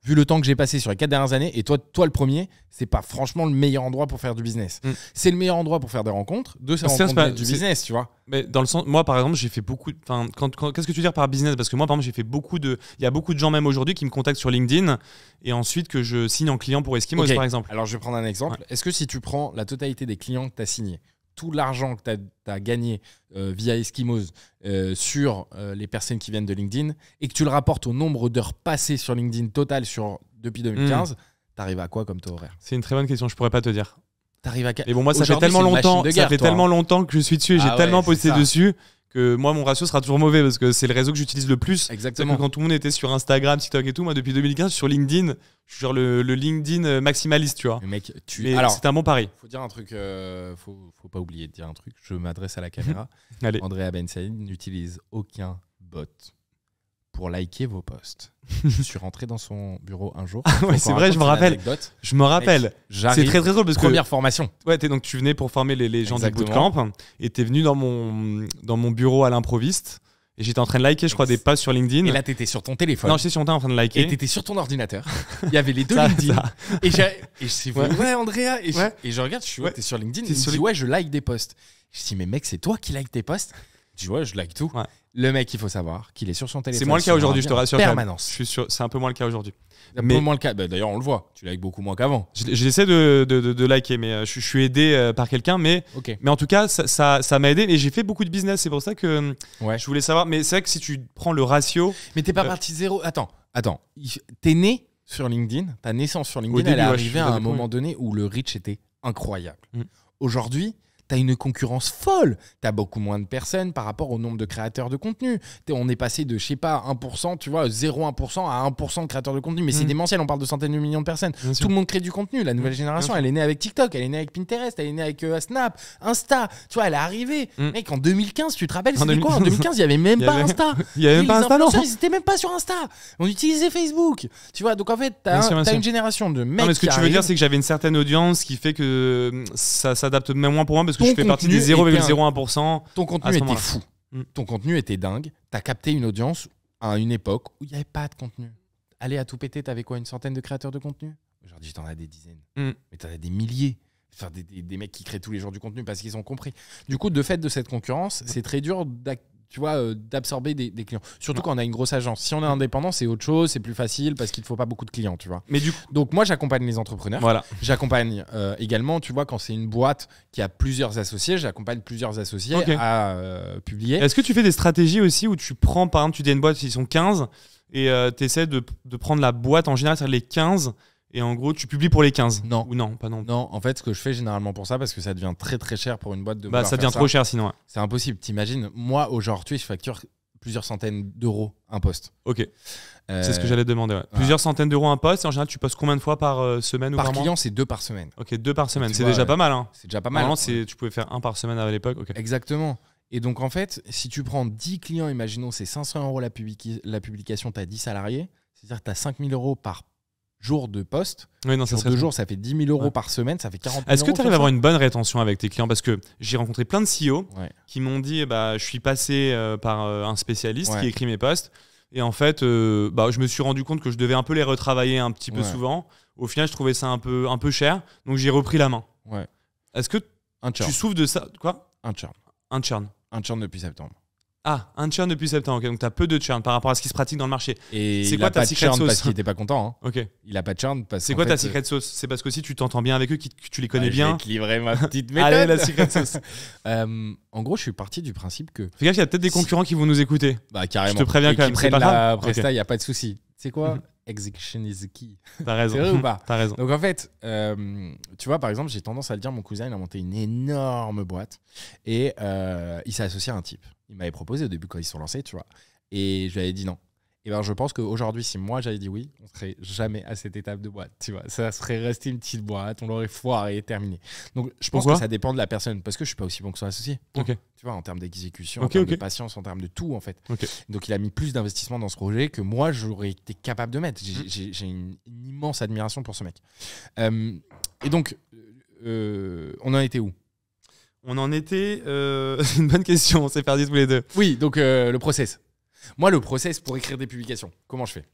vu le temps que j'ai passé sur les 4 dernières années, et toi le premier, c'est pas franchement le meilleur endroit pour faire du business. C'est le meilleur endroit pour faire des rencontres, du business, tu vois. Mais dans le sens, moi par exemple, j'ai fait beaucoup. Qu'est-ce que tu veux dire par business? Parce que moi, par exemple, j'ai fait beaucoup de. Il y a beaucoup de gens même aujourd'hui qui me contactent sur LinkedIn et ensuite que je signe en client pour Eskimos, par exemple. Alors je vais prendre un exemple. Est-ce que si tu prends la totalité des clients que tu as signés, tout l'argent que tu as gagné via Eskimos sur les personnes qui viennent de LinkedIn et que tu le rapportes au nombre d'heures passées sur LinkedIn total depuis 2015, t'arrives à quoi comme taux horaire? C'est une très bonne question, je pourrais pas te dire. T'arrives à... Mais bon, moi, ça fait tellement longtemps que je suis dessus et j'ai tellement posté dessus que moi, mon ratio sera toujours mauvais parce que c'est le réseau que j'utilise le plus. Exactement. Quand tout le monde était sur Instagram, TikTok et tout, moi, depuis 2015, sur LinkedIn, je suis genre le LinkedIn maximaliste, tu vois. Mais mec, alors, c'est un bon pari. Faut dire un truc, faut pas oublier de dire un truc. Je m'adresse à la caméra. Allez. Andrea Ben Saïd n'utilise aucun bot pour liker vos posts. Je suis rentré dans son bureau un jour. Ouais, c'est vrai, je me rappelle. Mec, c'est très très drôle parce que première formation. Ouais, donc tu venais pour former les gens du bootcamp et t'es venu dans mon bureau à l'improviste et j'étais en train de liker, je crois, des posts sur LinkedIn. Et là, t'étais sur ton téléphone. Non, j'étais sur ton téléphone en train de liker. Et t'étais sur ton ordinateur. Il y avait les deux LinkedIn. Et je suis ouais, Andrea. Et je regarde, t'es sur LinkedIn. Et il me dit, ouais, je like des posts. Je dis, mais mec, c'est toi qui like tes posts? Je dis, ouais, je like tout. Ouais. Le mec, il faut savoir qu'il est sur son téléphone. C'est moins le cas aujourd'hui, je te rassure. Permanence. Je suis sûr, c'est un peu moins le cas aujourd'hui. Mais moins le cas. D'ailleurs, on le voit. Tu likes beaucoup moins qu'avant. J'essaie de liker, mais je suis aidé par quelqu'un. Mais en tout cas, ça m'a aidé. Et j'ai fait beaucoup de business. C'est pour ça que je voulais savoir. Mais c'est vrai que si tu prends le ratio. Mais t'es pas parti de zéro. Attends. T'es né sur LinkedIn. Ta naissance sur LinkedIn, elle est arrivée à un moment donné où le reach était incroyable. Aujourd'hui, t'as une concurrence folle. T'as beaucoup moins de personnes par rapport au nombre de créateurs de contenu. On est passé de, je sais pas, 1%, tu vois, 0,1% à 1% de créateurs de contenu. Mais c'est démentiel, on parle de centaines de millions de personnes. Tout le monde crée du contenu. La nouvelle génération, elle est née avec TikTok, elle est née avec Pinterest, elle est née avec Snap, Insta. Tu vois, elle est arrivée. Mec, en 2015, tu te rappelles, c'était quoi? En 2015, il n'y avait même pas Insta. Il n'y avait même pas Insta, non. Ils n'étaient même pas sur Insta. On utilisait Facebook. Tu vois, donc en fait, t'as une génération de mecs. Non, mais ce que tu veux dire, c'est que j'avais une certaine audience qui fait que ça s'adapte même moins pour moi parce que je fais partie des 0,01%. Ton contenu était fou. Ton contenu était dingue. T'as capté une audience à une époque où il n'y avait pas de contenu. Allez, à tout péter, t'avais quoi, une centaine de créateurs de contenu? Aujourd'hui, t'en as des dizaines. Mais t'en as des milliers. Enfin, des mecs qui créent tous les jours du contenu parce qu'ils ont compris. Du coup, de fait de cette concurrence, c'est très dur d'absorber des clients. Surtout quand on a une grosse agence. Si on est indépendant, c'est autre chose, c'est plus facile parce qu'il ne faut pas beaucoup de clients, tu vois. Mais donc moi, j'accompagne les entrepreneurs. Voilà. J'accompagne également, tu vois, quand c'est une boîte qui a plusieurs associés, j'accompagne plusieurs associés à publier. Est-ce que tu fais des stratégies aussi où tu prends, par exemple, tu dis à une boîte, ils sont 15 et tu essaies de prendre la boîte en général, c'est-à-dire les 15 et en gros, tu publies pour les 15? Non. Ou non, pas non. Non, en fait, ce que je fais généralement pour ça, parce que ça devient très très cher pour une boîte de ça devient trop cher sinon. Ouais. C'est impossible. T'imagines, moi, aujourd'hui, je facture plusieurs centaines d'euros un poste. Ok. C'est ce que j'allais te demander. Ouais. Plusieurs centaines d'euros un poste. Et en général, tu postes combien de fois par semaine par ou par client, mois? c'est 2 par semaine. Ok, 2 par semaine. C'est déjà pas mal. Hein. C'est déjà pas mal. Normalement, tu pouvais faire 1 par semaine à l'époque. Okay. Exactement. Et donc, en fait, si tu prends 10 clients, imaginons, c'est 500 € la publication, tu as 10 salariés. C'est-à-dire que tu as 5 000 € par jours de poste. Oui, non, sur 2 jours, ça fait 10 000 € par semaine, ça fait 40 000 €. Est-ce que tu arrives à avoir une bonne rétention avec tes clients? Parce que j'ai rencontré plein de CEO qui m'ont dit je suis passé par un spécialiste qui écrit mes posts. Et en fait, je me suis rendu compte que je devais un peu les retravailler un petit peu souvent. Au final, je trouvais ça un peu cher. Donc, j'ai repris la main. Ouais. Est-ce que tu souffres de ça? Quoi? Un churn. Un churn depuis septembre. Ah, un churn depuis septembre. Okay. Donc, tu as peu de churn par rapport à ce qui se pratique dans le marché. Et c'est quoi ta secret sauce? Parce qu'il n'était pas content. Hein. Ok. Il n'a pas de churn. C'est quoi ta secret sauce? C'est parce que si tu t'entends bien avec eux, que tu les connais bien. Je vais te livrer ma petite méthode. Allez, la secret sauce. En gros, je suis parti du principe que. Fais gaffe, il y a peut-être des concurrents qui vont nous écouter. Carrément. Je te préviens quand même. Qui prennent la presta, il n'y a pas de souci. C'est quoi? Execution is the key. T'as raison. C'est vrai ou pas? T'as raison. Donc en fait, tu vois, par exemple, j'ai tendance à le dire, mon cousin, il a monté une énorme boîte et il s'est associé à un type. Il m'avait proposé au début quand ils se sont lancés, tu vois. Et je lui avais dit non. Et ben, je pense qu'aujourd'hui, si moi j'avais dit oui, on serait jamais à cette étape de boîte, tu vois. Ça serait resté une petite boîte, on l'aurait foiré et terminé. Donc je pense que ça dépend de la personne, parce que je suis pas aussi bon que son associé. Okay. Tu vois, en termes d'exécution, en termes de patience, en termes de tout, en fait. Okay. Donc il a mis plus d'investissement dans ce projet que moi j'aurais été capable de mettre. J'ai une immense admiration pour ce mec. Et donc, on en était où? On en était. C'est une bonne question, on s'est perdu tous les deux. Oui, donc le process. Moi, le process pour écrire des publications, comment je fais?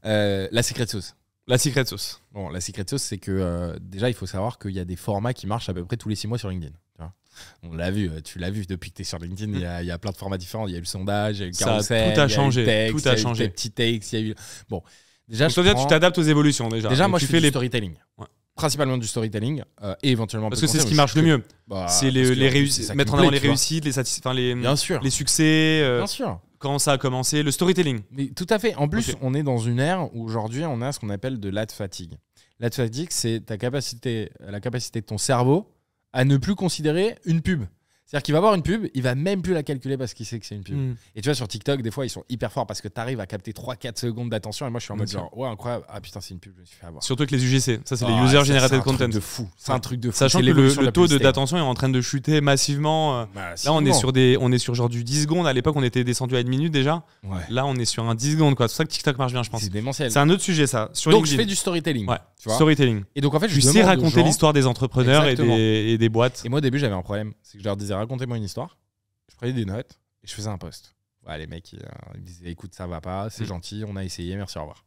La secret sauce. La secret sauce. Bon, la secret sauce, c'est que déjà, il faut savoir qu'il y a des formats qui marchent à peu près tous les 6 mois sur LinkedIn. Tu vois, on l'a vu, tu l'as vu depuis que tu es sur LinkedIn, il y a plein de formats différents. Il y a eu le sondage, il y a eu le carousel, tout a changé. Il y a eu le texte, tout a il y a eu changé. les petits takes, il y a eu. Bon, déjà, tu t'adaptes aux évolutions déjà. Déjà, moi, je fais du storytelling. Ouais. Principalement du storytelling et éventuellement parce que c'est ce qui marche le mieux. C'est les réussites, mettre en avant les réussites, les succès. Bien sûr. Quand ça a commencé, le storytelling. Mais tout à fait. En plus, on est dans une ère où aujourd'hui, on a ce qu'on appelle de l'ad fatigue. L'ad fatigue, c'est la capacité de ton cerveau à ne plus considérer une pub. C'est-à-dire qu'il va voir une pub, il va même plus la calculer parce qu'il sait que c'est une pub. Et tu vois, sur TikTok, des fois, ils sont hyper forts parce que tu arrives à capter 3-4 secondes d'attention. Et moi, je suis en mode genre, ouais, incroyable. Ah putain, c'est une pub, je me suis fait avoir. Surtout avec les UGC. Ça, c'est les User Generated Content. C'est un truc de fou. C'est un truc de fou. Sachant que le taux d'attention est en train de chuter massivement. Là, on est sur genre du 10 secondes. À l'époque, on était descendu à 1 minute déjà. Ouais. Là, on est sur un 10 secondes. C'est pour ça que TikTok marche bien, je pense. C'est démentiel. C'est un autre sujet, ça. Sur donc, LinkedIn. je fais du storytelling. Ouais. Tu vois, storytelling. Et donc, en fait, je sais raconter l'histoire des entrepreneurs et des boîtes. Et moi, au début, j'avais un problème. C'est que je leur disais, racontez-moi une histoire. Je prenais des notes et je faisais un post. Ouais, les mecs, ils disaient écoute, ça va pas, c'est gentil, on a essayé, merci, au revoir.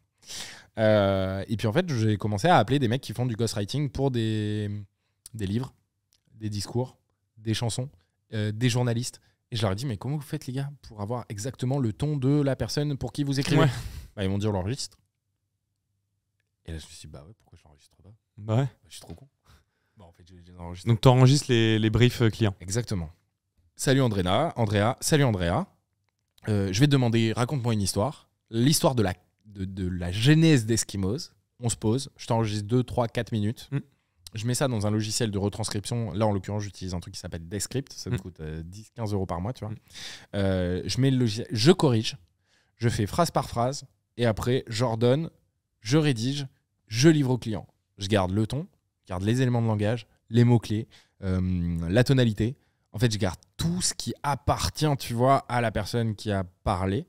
Et puis en fait, j'ai commencé à appeler des mecs qui font du ghostwriting pour des livres, des discours, des chansons, des journalistes. Et je leur ai dit mais comment vous faites, les gars, pour avoir exactement le ton de la personne pour qui vous écrivez? Ils m'ont dit on l'enregistre. Et là, je me suis dit bah ouais, pourquoi je l'enregistre pas? Bah ouais. Je suis trop con. En fait, j'enregistre. Donc tu enregistres les briefs clients. Exactement. Salut Andrea. Salut Andrea. Je vais te demander, raconte-moi une histoire. L'histoire de la genèse d'Eskimos. On se pose. Je t'enregistre 2, 3, 4 minutes. Je mets ça dans un logiciel de retranscription. Là, en l'occurrence, j'utilise un truc qui s'appelle Descript. Ça me coûte 10-15 € par mois, tu vois. Je mets le logiciel, je corrige. Je fais phrase par phrase. Et après, j'ordonne, je rédige, je livre au client. Je garde le ton, je garde les éléments de langage, les mots-clés, la tonalité. En fait, je garde tout ce qui appartient, tu vois, à la personne qui a parlé.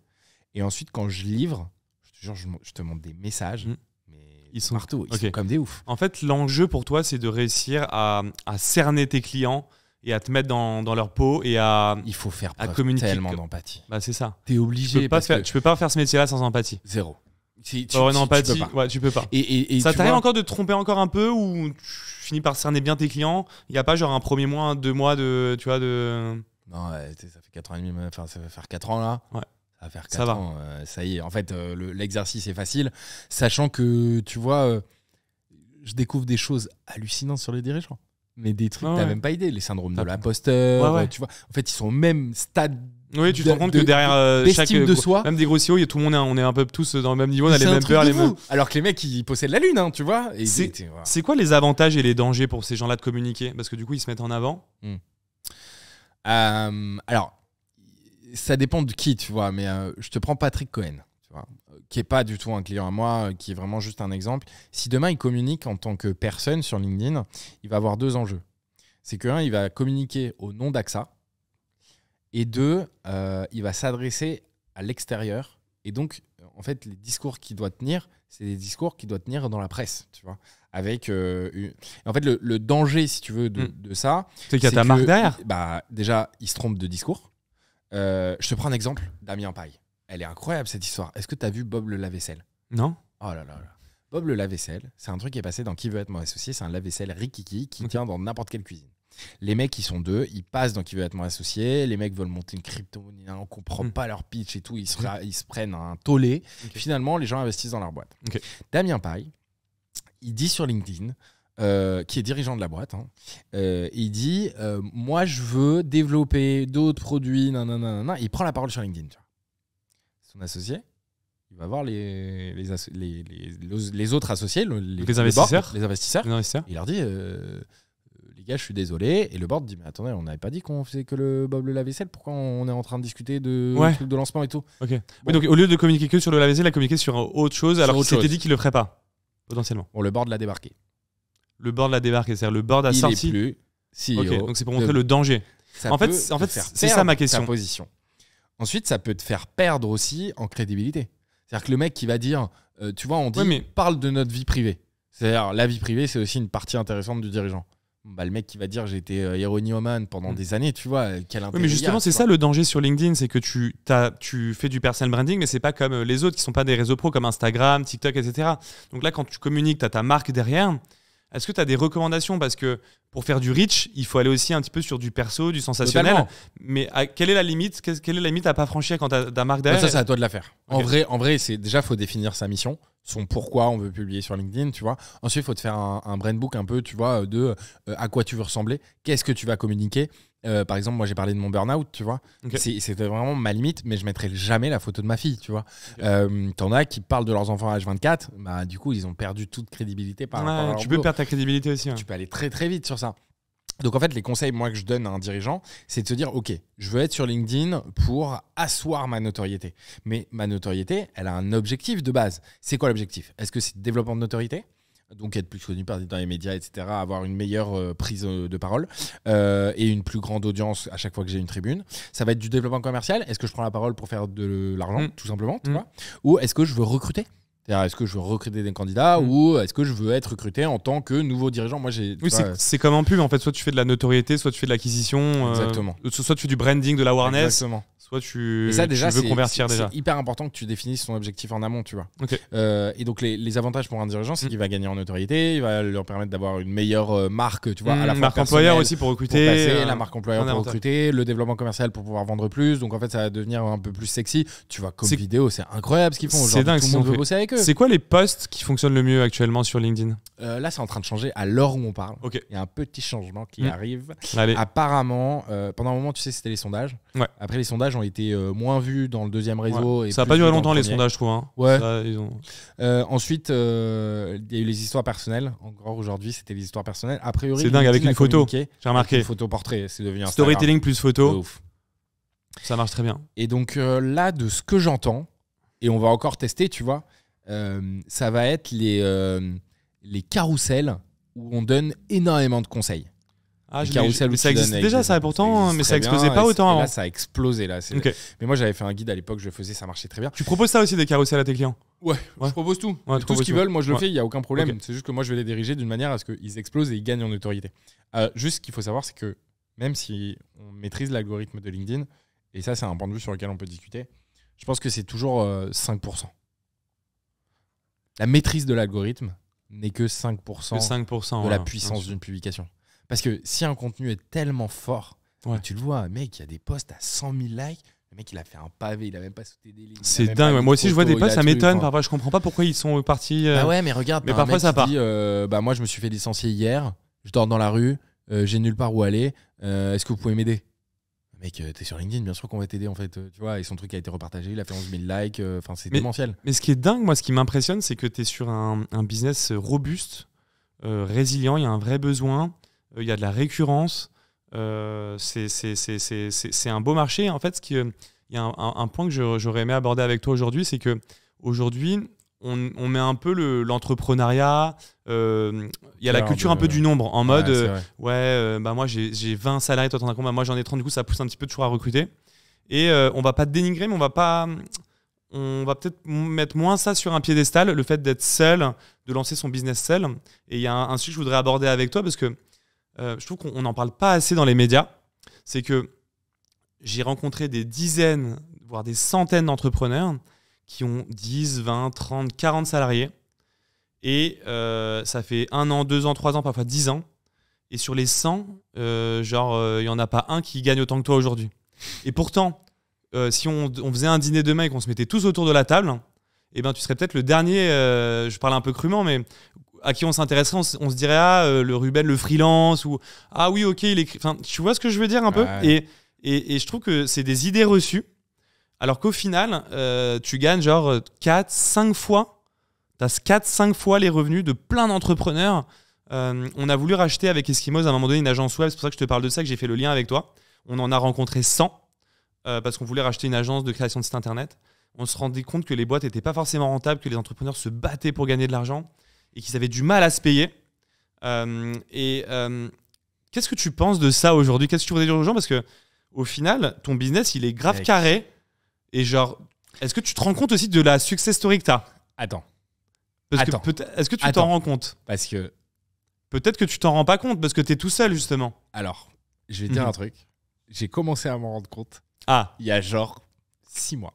Et ensuite, quand je livre, je te jure, je te montre des messages. Mais ils sont partout. Ils sont comme des oufs. En fait, l'enjeu pour toi, c'est de réussir à cerner tes clients et à te mettre dans leur peau et à il faut faire preuve tellement d'empathie. Bah, c'est ça. T'es obligé. Tu peux pas faire ce métier-là sans empathie. Zéro. Tu peux pas. Et ça t'arrive encore de te tromper encore un peu ou tu finis par cerner bien tes clients? Il n'y a pas genre un premier mois, 2 mois de. Tu vois, de. Non, ça fait 4 ans et demi, enfin, ça va faire 4 ans là. Ouais. Ça va faire 4 ans. Ça y est. En fait, l'exercice est facile. Sachant que, tu vois, je découvre des choses hallucinantes sur les dirigeants. Mais des trucs, t'as même pas idée. Les syndromes de l'imposteur, tu vois. En fait, ils sont au même stade. Oui, tu te rends compte que derrière chaque de soi, même des gros CEO, tout le monde on est un peu tous dans le même niveau, on a les mêmes peurs, les mêmes. Alors que les mecs ils possèdent la lune, hein, tu vois. C'est quoi les avantages et les dangers pour ces gens-là de communiquer? Parce que du coup, ils se mettent en avant. Alors, ça dépend de qui, tu vois. Mais je te prends Patrick Cohen, tu vois, qui est pas du tout un client à moi, qui est vraiment juste un exemple. Si demain il communique en tant que personne sur LinkedIn, il va avoir 2 enjeux. C'est que 1, il va communiquer au nom d'AXA. Et 2, il va s'adresser à l'extérieur. Et donc, en fait, les discours qu'il doit tenir, c'est des discours qui doivent tenir dans la presse, tu vois. Avec en fait, le danger, si tu veux, de ça, c'est qu'il y a ta marque derrière. Déjà, ils se trompent de discours. Je te prends un exemple, Damien Paille. Elle est incroyable cette histoire. Est-ce que tu as vu Bob le lave-vaisselle? Non. Oh là là là. Bob le lave-vaisselle, c'est un truc qui est passé dans Qui veut être mon associé. C'est un lave-vaisselle rikiki qui tient dans n'importe quelle cuisine. Les mecs, ils sont 2, ils passent dans Qui veut être mon associé. Les mecs veulent monter une crypto-monnaie, on comprend pas leur pitch et tout. Ils se prennent un tollé. Finalement, les gens investissent dans leur boîte. Damien Paille, il dit sur LinkedIn, qui est dirigeant de la boîte, il dit moi, je veux développer d'autres produits. Il prend la parole sur LinkedIn. Tu vois. Son associé, il va voir les autres associés, les investisseurs. Il leur dit les gars, je suis désolé. Et le board dit mais attendez, on n'avait pas dit qu'on faisait que le Bob le lave-vaisselle. Pourquoi on est en train de discuter de trucs de lancement et tout? Bon. Oui, donc au lieu de communiquer que sur le lave-vaisselle, il a communiqué sur autre chose, alors qu'il s'était dit qu'il le ferait pas, potentiellement. Bon, le board l'a débarqué. Le board l'a débarqué, c'est-à-dire le board a sorti. Il est plus CEO. Donc c'est pour montrer le danger. En fait, c'est ça ma question. Position. Ensuite, ça peut te faire perdre aussi en crédibilité. C'est-à-dire que le mec qui va dire, tu vois, on dit, parle de notre vie privée. C'est-à-dire, la vie privée, c'est aussi une partie intéressante du dirigeant. Le mec qui va dire, j'ai été héroïnomane pendant des années, tu vois, quel intérêt. Oui, mais justement, c'est ça le danger sur LinkedIn, c'est que tu fais du personal branding, mais c'est pas comme les autres qui sont pas des réseaux pro comme Instagram, TikTok, etc. Donc là, quand tu communiques, tu as ta marque derrière. Est-ce que tu as des recommandations? Parce que pour faire du reach, il faut aller aussi un petit peu sur du perso, du sensationnel. Totalement. Mais quelle est la limite? Quelle est la limite à pas franchir quand tu as ta marque derrière? Ça, c'est à toi de la faire. Okay. En vrai, c'est déjà, faut définir sa mission, son pourquoi on veut publier sur LinkedIn, tu vois. Ensuite, il faut te faire un brand book un peu, tu vois, de à quoi tu veux ressembler, qu'est-ce que tu vas communiquer. Par exemple, moi j'ai parlé de mon burn-out, tu vois. C'était vraiment ma limite, mais je mettrai jamais la photo de ma fille, tu vois. T'en as qui parlent de leurs enfants à H24, bah du coup ils ont perdu toute crédibilité par rapport à leur tu peux perdre ta crédibilité aussi. Tu peux aller très très vite sur ça. Donc en fait, les conseils moi que je donne à un dirigeant, c'est de se dire ok, je veux être sur LinkedIn pour asseoir ma notoriété. Mais ma notoriété, elle a un objectif de base. C'est quoi l'objectif? Est-ce que c'est le développement de notoriété? Donc être plus connu dans les médias, etc., avoir une meilleure prise de parole et une plus grande audience à chaque fois que j'ai une tribune. Ça va être du développement commercial. Est-ce que je prends la parole pour faire de l'argent, tout simplement, tu vois? Ou est-ce que je veux recruter? C'est-à-dire, est-ce que je veux recruter des candidats ou est-ce que je veux être recruté en tant que nouveau dirigeant? Moi, c'est comme en pub, en fait. Soit tu fais de la notoriété, soit tu fais de l'acquisition. Exactement. Soit tu fais du branding, de l'awareness. Exactement. Soit tu veux convertir déjà. C'est hyper important que tu définisses ton objectif en amont, tu vois. Et donc, les avantages pour un dirigeant, c'est qu'il va gagner en notoriété, il va leur permettre d'avoir une meilleure marque, tu vois, à la fois marque employeur aussi pour recruter. La marque employeur pour recruter, le développement commercial pour pouvoir vendre plus. Donc, en fait, ça va devenir un peu plus sexy. Tu vois, comme vidéo, c'est incroyable ce qu'ils font. C'est dingue. Tout le monde veut bosser avec eux. C'est quoi les posts qui fonctionnent le mieux actuellement sur LinkedIn? Là, c'est en train de changer à l'heure où on parle. Il y a un petit changement qui arrive. Allez. Apparemment, pendant un moment, tu sais, c'était les sondages. Après, les sondages ont été moins vus dans le deuxième réseau. Et ça n'a pas duré longtemps les sondages, je trouve. Ensuite, il y a eu les histoires personnelles. Encore aujourd'hui, c'était les histoires personnelles. A priori, c'est dingue avec une photo. J'ai remarqué. Une photo portrait, c'est devenu un storytelling plus photo. Ça marche très bien. Et donc là, de ce que j'entends, et on va encore tester, tu vois, ça va être les carousels où on donne énormément de conseils. Ça existe déjà, ça, pourtant, mais ça explosait pas autant avant. Là, ça a explosé. Là. Mais moi, j'avais fait un guide à l'époque, je le faisais, ça marchait très bien. Tu proposes ça aussi, des carousels à tes clients? Ouais, je propose tout. Tout ce qu'ils veulent, moi, je le fais, il n'y a aucun problème. C'est juste que moi, je vais les diriger d'une manière à ce qu'ils explosent et ils gagnent en notoriété. Juste ce qu'il faut savoir, c'est que même si on maîtrise l'algorithme de LinkedIn, et ça, c'est un point de vue sur lequel on peut discuter, je pense que c'est toujours 5%. La maîtrise de l'algorithme n'est que 5%, de la puissance d'une publication. Parce que si un contenu est tellement fort, tu le vois, mec, il y a des posts à 100 000 likes, le mec, il a fait un pavé, il a même pas sauté des lignes. C'est dingue, moi aussi je vois des posts, ça m'étonne, parfois je comprends pas pourquoi ils sont partis. Ah ouais, mais regarde, mais parfois ça part. Moi je me suis fait licencier hier, je dors dans la rue, j'ai nulle part où aller, est-ce que vous pouvez m'aider? Mec, t'es sur LinkedIn, bien sûr qu'on va t'aider en fait, tu vois, et son truc a été repartagé, il a fait 11 000 likes, c'est démentiel. Mais ce qui est dingue, moi ce qui m'impressionne, c'est que t'es sur un business robuste, résilient, il y a un vrai besoin. Il y a de la récurrence, c'est un beau marché. En fait, il y a un point que j'aurais aimé aborder avec toi aujourd'hui, c'est qu'aujourd'hui, on met un peu l'entrepreneuriat, il y a la culture un peu du nombre, en mode, moi j'ai 20 salariés, toi t'en as combien? Moi j'en ai 30, du coup ça pousse un petit peu toujours à recruter. Et on va pas te dénigrer, mais on va pas on va peut-être mettre moins ça sur un piédestal, le fait d'être seul, de lancer son business seul. Et il y a un sujet que je voudrais aborder avec toi parce que je trouve qu'on n'en parle pas assez dans les médias. C'est que j'ai rencontré des dizaines, voire des centaines d'entrepreneurs qui ont 10, 20, 30, 40 salariés. Et ça fait 1 an, 2 ans, 3 ans, parfois 10 ans. Et sur les 100, il n'y en a pas un qui gagne autant que toi aujourd'hui. Et pourtant, si on faisait un dîner demain et qu'on se mettait tous autour de la table, eh ben, tu serais peut-être le dernier, je parle un peu crûment, mais à qui on s'intéresserait, on se dirait le Ruben, le freelance, ou ah oui, ok, il écrit. Enfin, tu vois ce que je veux dire un peu ? Et je trouve que c'est des idées reçues, alors qu'au final, tu gagnes genre 4-5 fois, tu as 4-5 fois les revenus de plein d'entrepreneurs. On a voulu racheter avec Eskimos à un moment donné une agence web, c'est pour ça que je te parle de ça, que j'ai fait le lien avec toi. On en a rencontré 100 parce qu'on voulait racheter une agence de création de site internet. On se rendait compte que les boîtes n'étaient pas forcément rentables, que les entrepreneurs se battaient pour gagner de l'argent et qu'ils avaient du mal à se payer. Qu'est-ce que tu penses de ça aujourd'hui ? Qu'est-ce que tu voudrais dire aux gens ? Parce que au final, ton business, il est grave carré. Et genre, est-ce que tu te rends compte aussi de la success story que tu as ? Attends. Est-ce que tu t'en rends compte ? Parce que peut-être que tu t'en rends pas compte parce que tu es tout seul, justement. Alors, je vais te dire un truc. J'ai commencé à m'en rendre compte il y a genre 6 mois.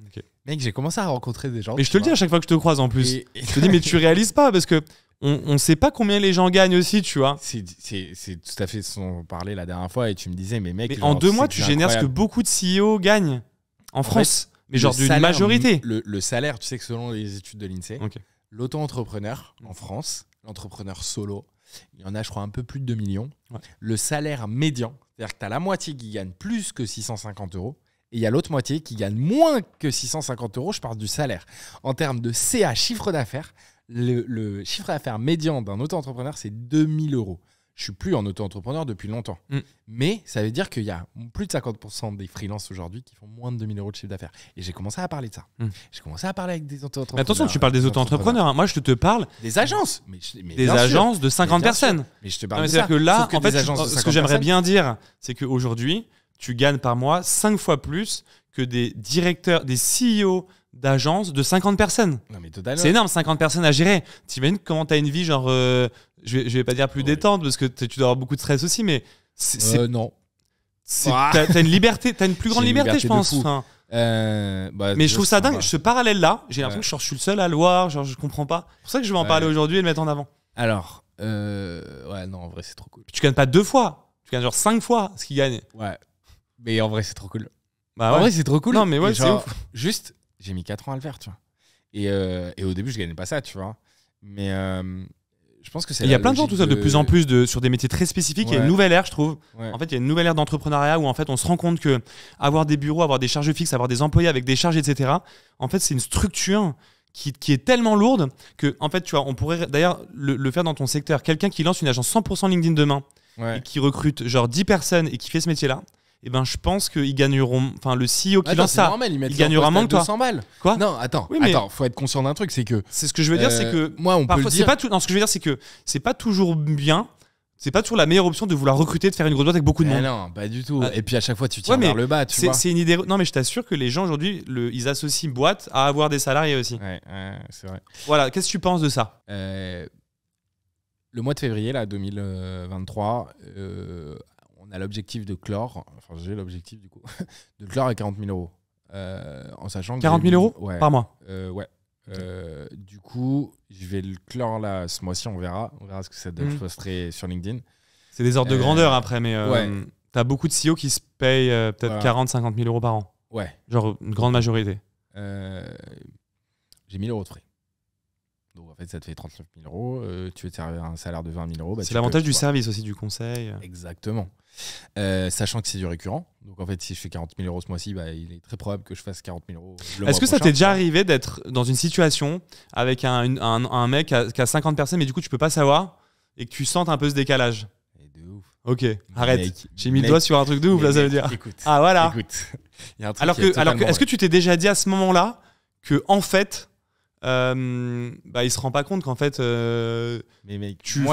Okay. Mec, j'ai commencé à rencontrer des gens. Mais je te le dis à chaque fois que je te croise en plus. Je te dis, mais tu réalises pas parce que on sait pas combien les gens gagnent aussi, tu vois. C'est tout à fait ce dont on parlait la dernière fois et tu me disais, mais mec. Mais en 2 mois, tu génères ce que beaucoup de CEO gagnent en France. Mais genre d'une majorité. Le salaire, tu sais que selon les études de l'INSEE, l'auto-entrepreneur en France, l'entrepreneur solo, il y en a, je crois, un peu plus de 2 millions. Ouais. Le salaire médian, c'est-à-dire que tu as la moitié qui gagne plus que 650 euros et il y a l'autre moitié qui gagne moins que 650 euros. Je parle du salaire. En termes de CA, chiffre d'affaires, le chiffre d'affaires médian d'un auto-entrepreneur, c'est 2000 euros. Je suis plus en auto-entrepreneur depuis longtemps. Mais ça veut dire qu'il y a plus de 50% des freelances aujourd'hui qui font moins de 2000 euros de chiffre d'affaires. Et j'ai commencé à parler de ça. J'ai commencé à parler avec des auto-entrepreneurs. Mais attention, tu parles des auto-entrepreneurs. Hein. Moi, je te parle des agences. Des agences de 50 personnes. Mais je te parle de ça. C'est-à-dire que là, en fait, ce que j'aimerais bien dire, c'est qu'aujourd'hui, tu gagnes par mois 5 fois plus que des directeurs, des CEO d'agences de 50 personnes. Non, mais totalement. C'est énorme, 50 personnes à gérer. T'imagines comment t'as une vie, genre, je vais pas dire plus détente, parce que tu dois avoir beaucoup de stress aussi, mais non. T'as une liberté, t'as une plus grande liberté, je pense. Mais je trouve ça dingue, ce parallèle-là, j'ai l'impression que je suis le seul à le voir, genre, je comprends pas. C'est pour ça que je vais en parler aujourd'hui et le mettre en avant. Alors, non, en vrai, c'est trop cool. Tu gagnes pas 2 fois, tu gagnes genre 5 fois ce qu'il gagne. Ouais, mais en vrai, c'est trop cool. En vrai, c'est trop cool. Non, mais ouais, c'est ouf. Juste, j'ai mis 4 ans à le faire, tu vois. Et au début, je gagnais pas ça, tu vois. Mais je pense que c'est. Il y a plein de gens, tout ça, de plus en plus, sur des métiers très spécifiques. Il y a une nouvelle ère, je trouve. Ouais. En fait, il y a une nouvelle ère d'entrepreneuriat où en fait, on se rend compte que avoir des bureaux, avoir des charges fixes, avoir des employés avec des charges, etc. En fait, c'est une structure qui est tellement lourde que, en fait, tu vois, on pourrait d'ailleurs le faire dans ton secteur. Quelqu'un qui lance une agence 100% LinkedIn demain et qui recrute genre 10 personnes et qui fait ce métier-là. Eh ben, je pense qu'ils gagneront. Enfin, le CEO qui lance ça, il gagnera moins que toi. 200 balles. Quoi ? Non, attends, faut être conscient d'un truc, c'est que. C'est ce que je veux dire, c'est que. Moi, on parfois, peut le dire. C'est pas tout. Non, ce que je veux dire, c'est que c'est pas toujours bien. C'est pas toujours la meilleure option de vouloir recruter, de faire une grosse boîte avec beaucoup de monde. Non, pas du tout. Et puis à chaque fois, tu tires vers le bas, tu vois. C'est une idée. Non, mais je t'assure que les gens aujourd'hui, ils associent boîte à avoir des salariés aussi. Ouais, c'est vrai. Voilà. Qu'est-ce que tu penses de ça ? Le mois de février, là, 2023. On a l'objectif de clore, enfin j'ai l'objectif du coup, de clore à 40 000 euros. En sachant que 40 000 euros par mois. Ouais. Du coup, je vais le clore là ce mois-ci, on verra ce que ça donne. Je posterai sur LinkedIn. C'est des ordres de grandeur après, mais t'as beaucoup de CEO qui se payent peut-être 40-50 000 euros par an. Ouais. Genre une grande majorité. J'ai 1 000 euros de frais. Donc en fait, ça te fait 39 000 euros. Tu veux te servir un salaire de 20 000 euros. C'est l'avantage du service aussi, du conseil. Exactement. Sachant que c'est du récurrent. Donc en fait, si je fais 40 000 euros ce mois-ci, il est très probable que je fasse 40 000 euros. Est-ce que ça t'est déjà arrivé d'être dans une situation avec un mec qui a 50 personnes, mais du coup, tu peux pas savoir et que tu sentes un peu ce décalage ? De ouf. Ok, arrête. J'ai mis le doigt sur un truc de ouf, là, ça veut dire. Écoute, ah voilà. Y a un truc alors est-ce que tu t'es déjà dit à ce moment-là que en fait, il se rend pas compte qu'en fait, mais mec, tu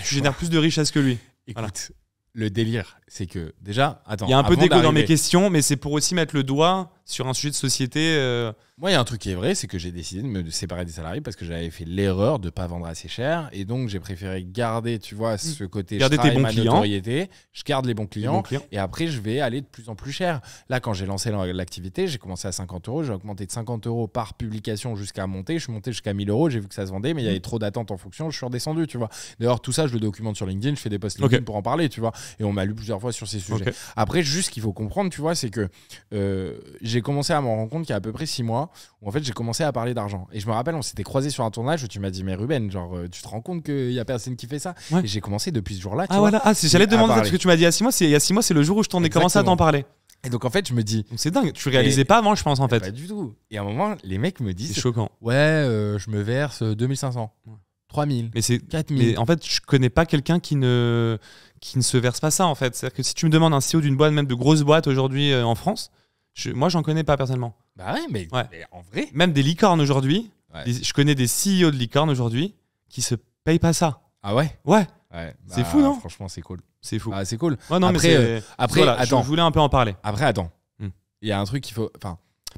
génères plus de richesse que lui. Écoute, le délire, c'est que déjà, attends. Il y a un peu d'égo dans mes questions, mais c'est pour aussi mettre le doigt sur un sujet de société. Moi, il y a un truc qui est vrai, c'est que j'ai décidé de me séparer des salariés parce que j'avais fait l'erreur de ne pas vendre assez cher. Et donc, j'ai préféré garder, tu vois, ce côté garder tes bons clients. Notoriété. Je garde les bons clients. Et après, je vais aller de plus en plus cher. Là, quand j'ai lancé l'activité, j'ai commencé à 50 €. J'ai augmenté de 50 € par publication jusqu'à monter. Je suis monté jusqu'à 1000 €. J'ai vu que ça se vendait, mais il y avait trop d'attentes en fonction. Je suis redescendu, tu vois. D'ailleurs, tout ça, je le documente sur LinkedIn. Je fais des posts LinkedIn pour en parler, tu vois. Et on m'a lu plusieurs fois sur ces sujets. Après, juste ce qu'il faut comprendre, tu vois, c'est que j'ai commencé à m'en rendre compte qu'il y a à peu près 6 mois où en fait j'ai commencé à parler d'argent. Et je me rappelle, on s'était croisés sur un tournage où tu m'as dit, mais Ruben, genre, tu te rends compte qu'il y a personne qui fait ça? Et j'ai commencé depuis ce jour-là. J'allais te demander ce que tu m'as dit il y a 6 mois. Il y a 6 mois, c'est le jour où je t'en ai commencé à t'en parler. Et donc en fait, je me dis, c'est dingue, tu réalisais pas avant, je pense, en fait. Pas du tout. Et à un moment, les mecs me disent, c'est choquant. Ouais, je me verse 2500, 3000, mais c'est 4000. Mais en fait, je connais pas quelqu'un qui ne se verse pas ça, en fait. C'est-à-dire que si tu me demandes un CEO d'une boîte, même de grosses boîtes aujourd'hui en France, moi, j'en connais pas personnellement. Bah ouais, mais en vrai. Même des licornes aujourd'hui, je connais des CEO de licornes aujourd'hui qui se payent pas ça. Ah ouais? Ouais. C'est fou, non? Franchement, c'est cool. C'est fou. C'est cool. Ouais, non, après, voilà, attends. Je voulais un peu en parler. Après, attends. Il y a un truc qu'il faut.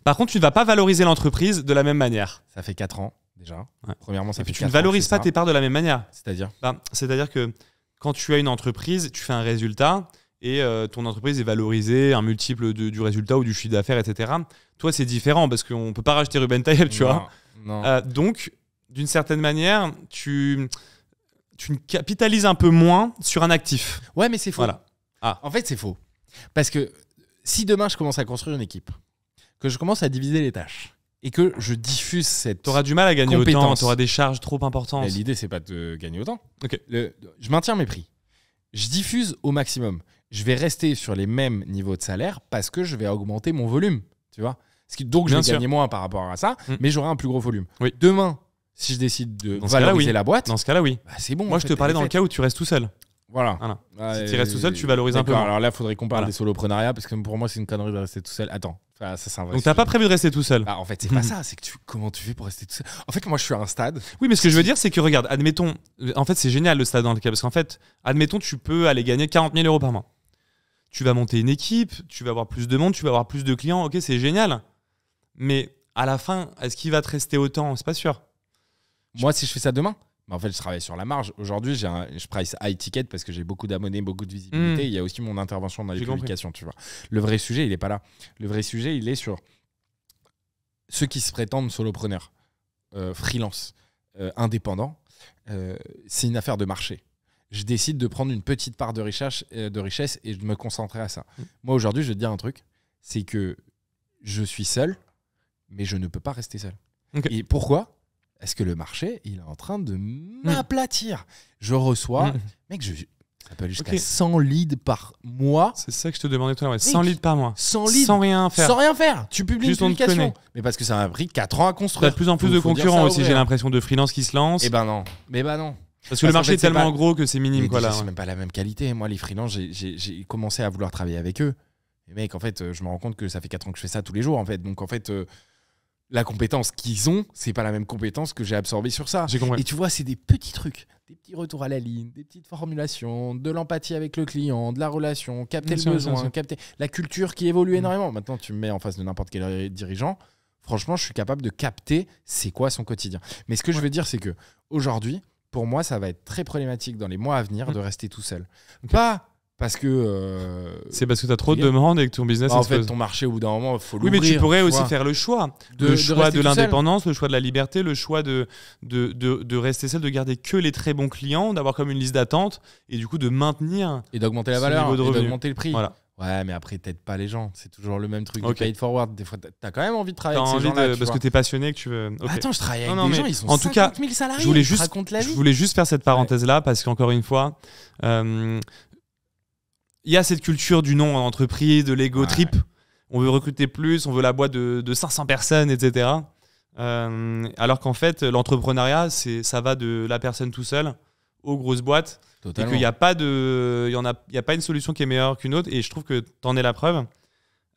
Par contre, tu ne vas pas valoriser l'entreprise de la même manière. Ça fait 4 ans déjà. Premièrement, ça fait 4 ans. Tu ne valorises pas tes parts de la même manière. C'est-à-dire c'est-à-dire que quand tu as une entreprise, tu fais un résultat et ton entreprise est valorisée, un multiple du résultat ou du chiffre d'affaires, etc. Toi, c'est différent parce qu'on ne peut pas racheter Ruben Tayeb, tu vois. Non. Donc, d'une certaine manière, tu capitalises un peu moins sur un actif. Ouais, mais c'est faux. Voilà. En fait, c'est faux. Parce que si demain, je commence à construire une équipe, que je commence à diviser les tâches et que je diffuse cette t'auras du mal à gagner compétence. Autant, t'auras des charges trop importantes. Mais l'idée, c'est pas de gagner autant. Okay. Je maintiens mes prix. Je diffuse au maximum. Je vais rester sur les mêmes niveaux de salaire parce que je vais augmenter mon volume. Tu vois? Donc, je vais gagner moins par rapport à ça, mais j'aurai un plus gros volume. Oui. Demain, si je décide de valoriser la boîte, dans ce cas-là, oui. C'est bon. Moi, je te parlais dans le cas où tu restes tout seul. Voilà. Si tu restes tout seul, tu valorises un peu moins. Alors là, il faudrait qu'on parle des soloprenariats parce que pour moi, c'est une connerie de rester tout seul. Attends, ça, c'est un vrai Donc, t'as pas prévu de rester tout seul? En fait, c'est pas ça. C'est que comment tu fais pour rester tout seul? En fait, moi, je suis à un stade. Oui, mais ce que je veux dire, c'est que regarde, admettons, en fait, c'est génial le stade dans le cas parce qu'en fait, admettons, tu peux aller gagner 40 000 € par mois. Tu vas monter une équipe, tu vas avoir plus de monde, tu vas avoir plus de clients. Ok, c'est génial. Mais à la fin, est-ce qu'il va te rester autant? C'est pas sûr. Moi, si je fais ça demain, en fait, je travaille sur la marge. Aujourd'hui, je price high ticket parce que j'ai beaucoup d'abonnés, beaucoup de visibilité. Il y a aussi mon intervention dans les publications, tu vois. Le vrai sujet, il est pas là. Le vrai sujet, il est sur ceux qui se prétendent solopreneurs, freelance, indépendants. C'est une affaire de marché. Je décide de prendre une petite part de richesse et de me concentrer à ça. Moi, aujourd'hui, je vais te dire un truc. C'est que je suis seul, mais je ne peux pas rester seul. Okay. Et pourquoi ? Est-ce que le marché, il est en train de m'aplatir? Je reçois, mec, ça peut aller jusqu'à 100 leads par mois. C'est ça que je te demandais tout à l'heure. 100 leads par mois. 100 leads. Sans rien faire. Sans rien faire. Tu publies juste une publication. Mais parce que ça m'a pris 4 ans à construire. T'as de plus en plus de concurrents aussi, j'ai l'impression, de freelance qui se lancent. Eh ben non. Mais bah non. Parce que le marché est tellement gros que c'est minime. C'est même pas la même qualité. Moi, les freelances, j'ai commencé à vouloir travailler avec eux. Et mec, en fait, je me rends compte que ça fait 4 ans que je fais ça tous les jours, en fait. Donc, en fait, la compétence qu'ils ont, c'est pas la même compétence que j'ai absorbée sur ça. J'ai compris. Et tu vois, c'est des petits trucs, des petits retours à la ligne, des petites formulations, de l'empathie avec le client, de la relation, capter le besoin, capter la culture qui évolue énormément. Maintenant, tu me mets en face de n'importe quel dirigeant. Franchement, je suis capable de capter c'est quoi son quotidien. Mais ce que je veux dire, c'est que aujourd'hui, pour moi, ça va être très problématique dans les mois à venir de rester tout seul. Pas parce que... c'est parce que tu as trop de demandes et que ton business explose. En fait, ton marché, au bout d'un moment, il faut l'ouvrir. Oui, mais tu pourrais aussi faire le choix. Le choix de l'indépendance, le choix de la liberté, le choix de rester seul, de garder que les très bons clients, d'avoir comme une liste d'attente et du coup de maintenir... Et d'augmenter la valeur, et d'augmenter le prix. Voilà. Ouais, mais après, t'aides pas les gens. C'est toujours le même truc du pay it forward. Des fois, t'as quand même envie de travailler avec ces gens-là. Parce que t'es passionné, que tu veux... Okay. Attends, je travaille avec des gens, ils sont 50 000 salariés. Je voulais juste faire cette parenthèse-là parce qu'encore une fois... il y a cette culture du nom en entreprise, de l'ego trip. On veut recruter plus, on veut la boîte de 500 personnes, etc. Alors qu'en fait, l'entrepreneuriat, ça va de la personne tout seul aux grosses boîtes. Totalement. Et qu'il n'y a pas une solution qui est meilleure qu'une autre. Et je trouve que tu en es la preuve.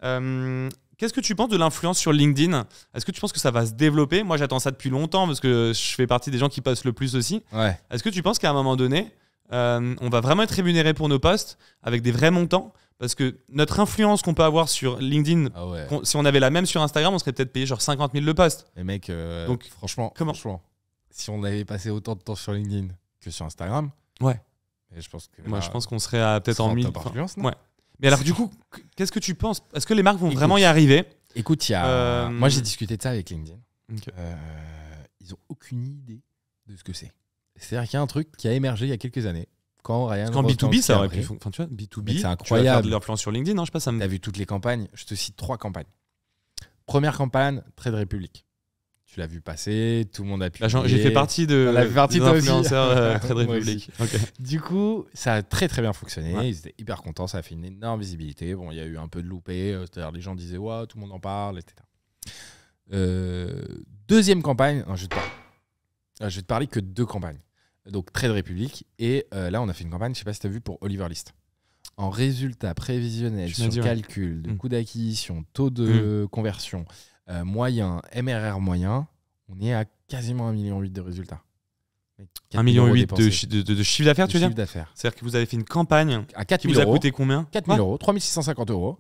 Qu'est-ce que tu penses de l'influence sur LinkedIn? Est-ce que tu penses que ça va se développer? Moi, j'attends ça depuis longtemps parce que je fais partie des gens qui passent le plus aussi. Ouais. Est-ce que tu penses qu'à un moment donné, on va vraiment être rémunéré pour nos posts avec des vrais montants. Parce que notre influence qu'on peut avoir sur LinkedIn, si on avait la même sur Instagram, on serait peut-être payé genre 50 000 le post. Mais mec, donc, franchement, si on avait passé autant de temps sur LinkedIn que sur Instagram, je pense qu'on serait peut-être en 1000. Ouais. Mais alors du coup, qu'est-ce que tu penses? Est-ce que les marques vont vraiment y arriver? Écoute, moi j'ai discuté de ça avec LinkedIn. Okay. Ils n'ont aucune idée de ce que c'est. C'est-à-dire qu'il y a un truc qui a émergé il y a quelques années. Quand B2B, ça aurait pu. Enfin, tu vois, B2B, c'est incroyable. Tu vas faire de l'influence sur LinkedIn, non? Je sais pas, ça me... T'as vu toutes les campagnes? Je te cite 3 campagnes. Première campagne, Trade Republic. Tu l'as vu passer, tout le monde a pu. J'ai fait partie des influenceurs Trade Republic. Okay. Du coup, ça a très très bien fonctionné. Ils étaient hyper contents, ça a fait une énorme visibilité. Bon, il y a eu un peu de loupé, c'est-à-dire les gens disaient ouais, tout le monde en parle, etc. Deuxième campagne, non, je vais te parler que de 2 campagnes. Donc Trade Republic et là on a fait une campagne, je sais pas si tu as vu, pour Oliver List. En résultat prévisionnel sur calcul de coût d'acquisition, taux de conversion moyen, MRR moyen, on est à quasiment 1,8 million de résultats. 1,8 million de chiffre d'affaires, tu veux dire? C'est-à-dire que vous avez fait une campagne à 4 qui vous a coûté combien? 4 000 euros, 3 650 euros.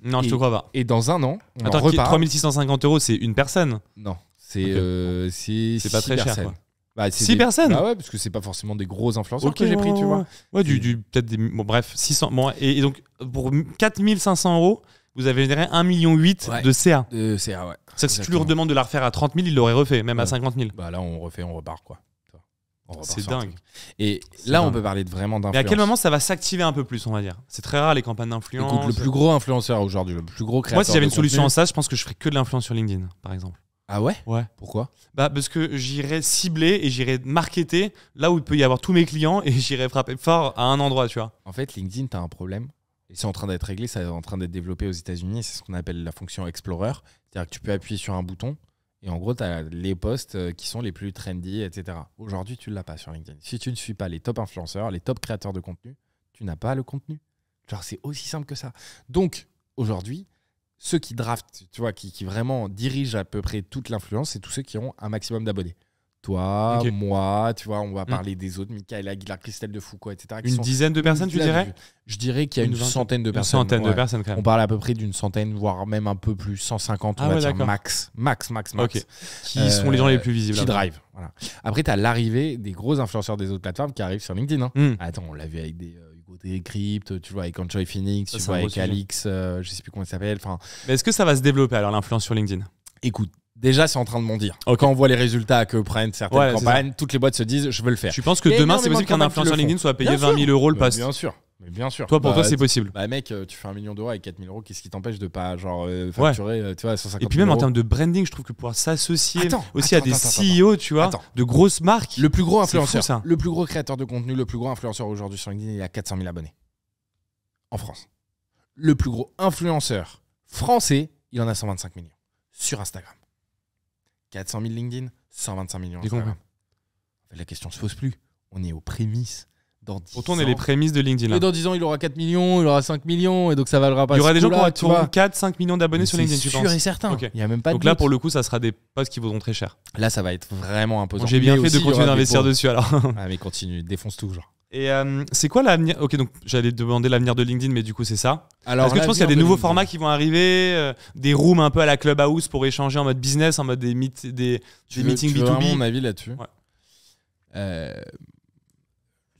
Non, je te crois pas. Et dans un an, on Attends, repart. 3 650 euros, c'est une personne? Non, c'est pas très cher, quoi. 6 personnes? Bah ouais, parce que c'est pas forcément des gros influenceurs que j'ai pris, tu vois. Ouais, peut-être des. Bon, bref, 600. Bon, et donc, pour 4 500 euros, vous avez généré 1,8 million de CA. De CA, ouais. C'est que si tu lui redemandes de la refaire à 30 000, il l'aurait refait, même à 50 000. Bah là, on refait, on repart, quoi. C'est dingue. Et là, on peut parler vraiment d'influence. Mais à quel moment ça va s'activer un peu plus, on va dire? C'est très rare les campagnes d'influence. Écoute, le plus gros influenceur aujourd'hui, le plus gros créateur. Moi, si j'avais une solution à ça, je pense que je ferais que de l'influence sur LinkedIn, par exemple. Ah ouais? Ouais. Pourquoi? Parce que j'irais cibler et j'irais marketer là où il peut y avoir tous mes clients et j'irais frapper fort à un endroit, tu vois. En fait, LinkedIn, tu as un problème. Et c'est en train d'être réglé, c'est en train d'être développé aux États-Unis. C'est ce qu'on appelle la fonction Explorer. C'est-à-dire que tu peux appuyer sur un bouton et en gros, tu as les posts qui sont les plus trendy, etc. Aujourd'hui, tu ne l'as pas sur LinkedIn. Si tu ne suis pas les top influenceurs, les top créateurs de contenu, tu n'as pas le contenu. Genre, c'est aussi simple que ça. Donc, aujourd'hui, ceux qui draftent, tu vois, qui vraiment dirigent à peu près toute l'influence, c'est tous ceux qui ont un maximum d'abonnés. Toi, moi, tu vois, on va parler des autres, Michael Aguilar, Christelle de Foucault, etc. Une dizaine de personnes, tu dirais? Je dirais qu'il y a une centaine de personnes. Une centaine de personnes, quand même. On parle à peu près d'une centaine, voire même un peu plus, 150, on va dire max. Okay. Qui sont les gens les plus visibles? Qui drive. Voilà. Après, tu as l'arrivée des gros influenceurs des autres plateformes qui arrivent sur LinkedIn. Attends, on l'a vu avec des Hugo Decrypt, tu vois, avec Enjoy Phoenix, tu vois, avec Alix, je sais plus comment il s'appelle. Mais est-ce que ça va se développer alors, l'influence sur LinkedIn? Écoute, déjà, c'est en train de mondir. Quand on voit les résultats que prennent certaines campagnes, toutes les boîtes se disent je veux le faire. Tu penses que demain, c'est possible qu'un influenceur LinkedIn soit payé 20 000 euros le post? Bien sûr. Mais bien sûr. Toi, pour toi, c'est possible. Bah, mec, tu fais 1 million d'euros avec 4 000 euros, qu'est-ce qui t'empêche de pas facturer tu vois, 150 000 euros? Et puis, même en termes de branding, je trouve que pouvoir s'associer aussi à des CEO, tu vois, de grosses marques. Le plus gros influenceur, le plus gros créateur de contenu, le plus gros influenceur aujourd'hui sur LinkedIn, il a 400 000 abonnés. En France. Le plus gros influenceur français, il en a 125 millions sur Instagram. 400 000 LinkedIn, 125 millions Instagram. En fait, la question ne se pose plus. On est aux prémices. Pourtant, on est les prémices de LinkedIn. Et dans 10 ans, il aura 4 millions, il aura 5 millions, et donc ça valera pas. Il y aura des gens qui auront 4-5 millions d'abonnés sur LinkedIn, tu penses? C'est sûr et certain. Il y a même pas de donc là, pour le coup, ça sera des posts qui vaudront très cher. Là, ça va être vraiment imposant. J'ai bien fait de continuer d'investir dessus alors. Ah, mais continue, défonce tout, genre. Et c'est quoi l'avenir? Ok, donc j'allais te demander l'avenir de LinkedIn, mais du coup, c'est ça. Alors, est-ce que tu penses qu'il y a des nouveaux formats qui vont arriver, des rooms un peu à la Clubhouse pour échanger en mode business, en mode des meetings B2B? Tu veux mon avis là-dessus?